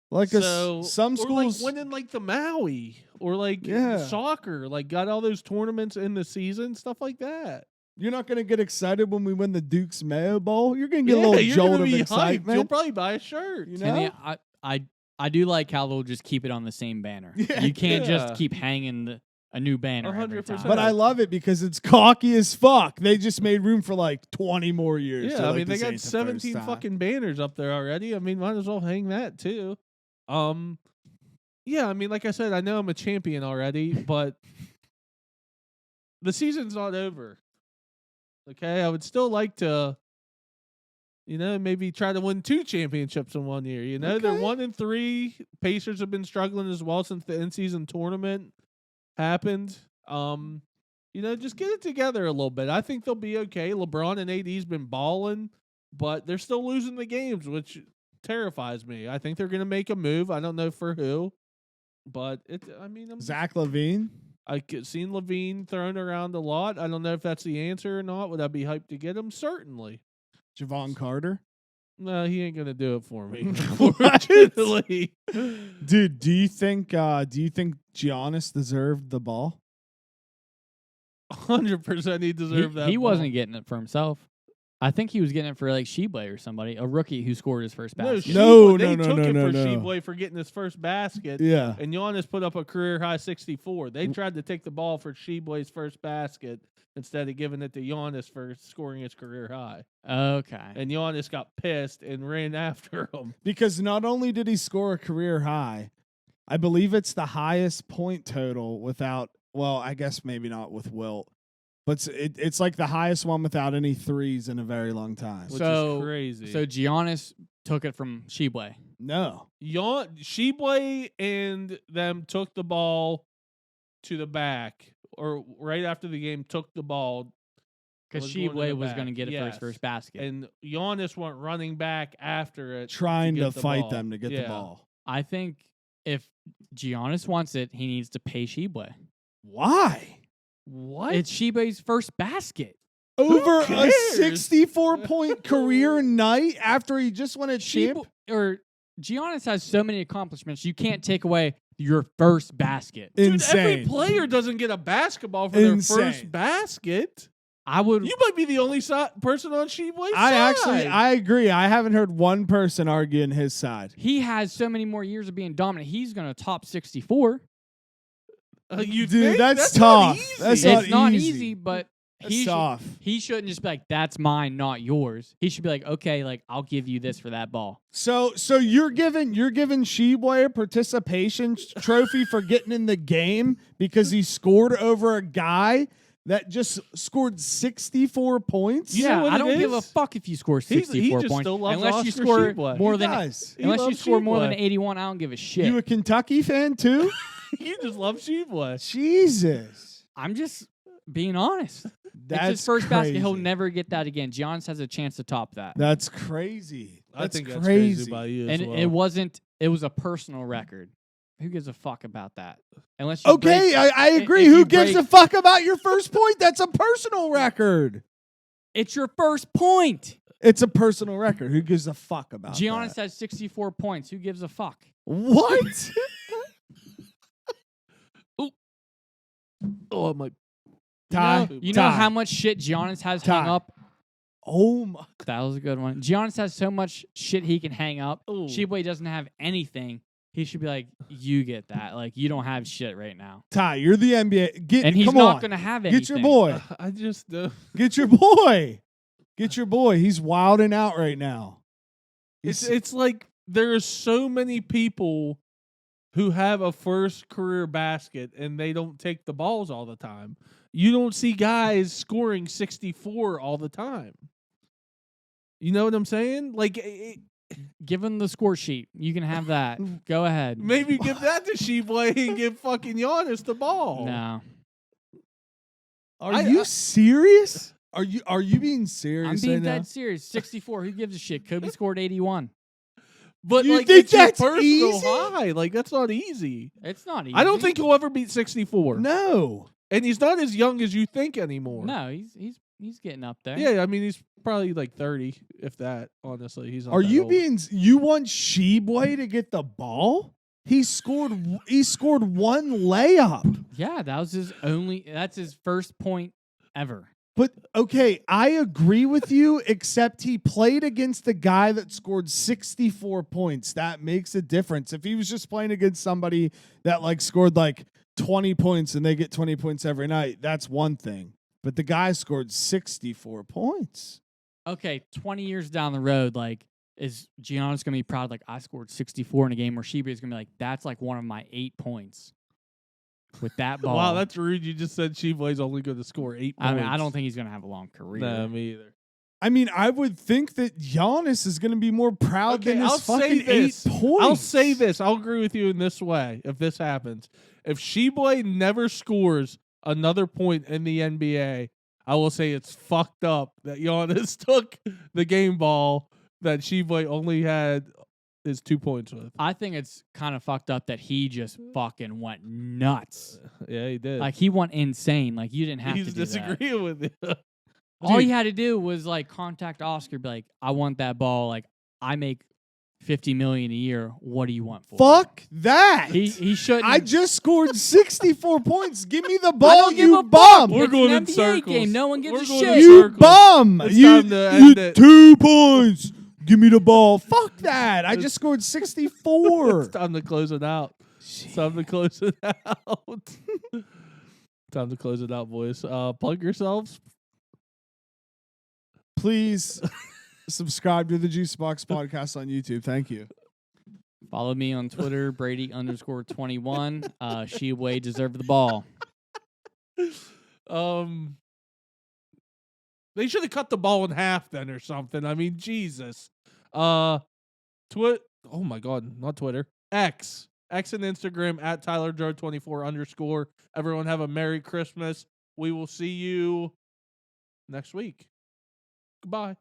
Like some schools, or like winning like the Maui or like soccer, like got all those tournaments in the season, stuff like that. You're not gonna get excited when we win the Duke's Mayo Bowl. You're gonna get a little jolt of excitement. Hyped. You'll probably buy a shirt. You know? I do like how they'll just keep it on the same banner. Yeah, you can't just keep hanging a new banner 100%. But I love it because it's cocky as fuck. They just made room for like 20 more years. Yeah, I mean they got 17 fucking banners up there already. I mean, might as well hang that too. Yeah, I mean, like I said, I know I'm a champion already, but the season's not over. Okay, I would still like to, maybe try to win 2 championships in 1 year. They're 1-3. Pacers have been struggling as well since the in-season tournament happened. Just get it together a little bit. I think they'll be okay. LeBron and AD's been balling, but they're still losing the games, which terrifies me. I think they're going to make a move. I don't know for who, but Zach LaVine. I've seen LaVine thrown around a lot. I don't know if that's the answer or not. Would I be hyped to get him? Certainly. Javon Carter? No, he ain't going to do it for me. Unfortunately. Dude, do you think Giannis deserved the ball? 100% he deserved that. He ball. wasn't getting it for himself. I think he was getting it for like Sheboy or somebody, a rookie who scored his first basket. They took it for Sheboy for getting his first basket. Yeah. And Giannis put up a career high 64. They tried to take the ball for Sheboy's first basket instead of giving it to Giannis for scoring his career high. Okay. And Giannis got pissed and ran after him. Because not only did he score a career high, I believe it's the highest point total without, well, I guess maybe not with Wilt, but it's like the highest one without any threes in a very long time. Which is crazy. So Giannis took it from Sheboy. No. Sheboy and them took the ball to the back, or right after the game took the ball. Because Sheboy was going to get it for his first basket. And Giannis went running back after it. Trying to fight ball. them to get the ball. I think if Giannis wants it, he needs to pay Sheboy. Why? What? It's Sheboy's first basket. Over a 64-point career night after he just won a chip? Giannis has so many accomplishments, you can't take away your first basket. Dude, Insane. every player doesn't get a basketball for their first basket. You might be the only person on Sheboy's side. I agree. I haven't heard one person argue in his side. He has so many more years of being dominant. He's going to top 64. Dude, that's tough. It's not easy, but he shouldn't just be like, that's mine, not yours. He should be like, okay, like I'll give you this for that ball. So you're giving Sheboy a participation trophy for getting in the game because he scored over a guy that just scored 64 points? I don't give a fuck if you score 64 points. Still loves unless you Oscar score Sheboy. more than more than 81, I don't give a shit. You a Kentucky fan too? You just love Sheboy. Jesus. I'm just being honest. That's it's his first crazy. basket. He'll never get that again. Giannis has a chance to top that. That's crazy. I think that's crazy by you as well. It was a personal record. Who gives a fuck about that? Unless I agree. Who gives a fuck about your first point? That's a personal record. It's your first point. It's a personal record. Who gives a fuck about Giannis that? has 64 points. Who gives a fuck? What? Oh, my. You know how much shit Giannis has hung up? Oh, my. That was a good one. Giannis has so much shit he can hang up. Sheboy doesn't have anything. He should be like, you get that. Like, you don't have shit right now. Ty, you're the NBA. And he's not going to have anything. Get your boy. I just... Get your boy. Get your boy. He's wilding out right now. It's like there are so many people who have a first career basket and they don't take the balls all the time. You don't see guys scoring 64 all the time. You know what I'm saying? Like... Give him the score sheet. You can have that. Go ahead. Maybe give that to Sheboy and give fucking Giannis the ball. No. Are you serious? Are you being serious? I'm being right dead now? serious. 64. Who gives a shit? Kobe scored 81. But you like, think it's your that's personal easy? high. Like, that's not easy. It's not easy. I don't think he'll ever beat 64. No. And he's not as young as you think anymore. No, he's getting up there. Yeah, I mean, he's probably like 30, if that, honestly. He's not Are that you old. you want Sheboy to get the ball? He scored one layup. Yeah, that's his first point ever. But okay, I agree with you, except he played against a guy that scored 64 points. That makes a difference. If he was just playing against somebody that like scored like 20 points and they get 20 points every night, that's one thing. But the guy scored 64 points. Okay, 20 years down the road, like, is Giannis going to be proud, like, I scored 64 in a game, where Sheboy is going to be like, that's like one of my 8 points with that ball. Wow, that's rude. You just said Sheboy's only going to score 8 points. I mean, I don't think he's going to have a long career. No, me either. I mean, I would think that Giannis is going to be more proud than his fucking 8 points. I'll say this. I'll agree with you in this way, if this happens. If Sheboy never scores another point in the NBA, I will say it's fucked up that Giannis took the game ball that Sheboy only had his 2 points with. I think it's kind of fucked up that he just fucking went nuts. Yeah, he did. Like, he went insane. Like, you didn't have He's to do disagreeing with you. All he had to do was, like, contact Oscar, be like, I want that ball. Like, I make $50 million a year. What do you want for Fuck that. He shouldn't. I just scored 64 points. Give me the I ball, don't give you a bum. We're It's going an in NBA circles. game. No one gives We're a going shit. in You circles. bum. It's You, time to end it. 2 points. Give me the ball. Fuck that. I just scored 64. It's time to close it out. It's time to close it out. Time to close it out, boys. Plug yourselves. Please subscribe to the Juice Box Podcast on YouTube. Thank you. Follow me on Twitter, Brady_21. She way deserved the ball. They should have cut the ball in half then or something. I mean, Jesus. Oh my God, not Twitter. X and Instagram at TylerJard24_. Everyone have a Merry Christmas. We will see you next week. Goodbye.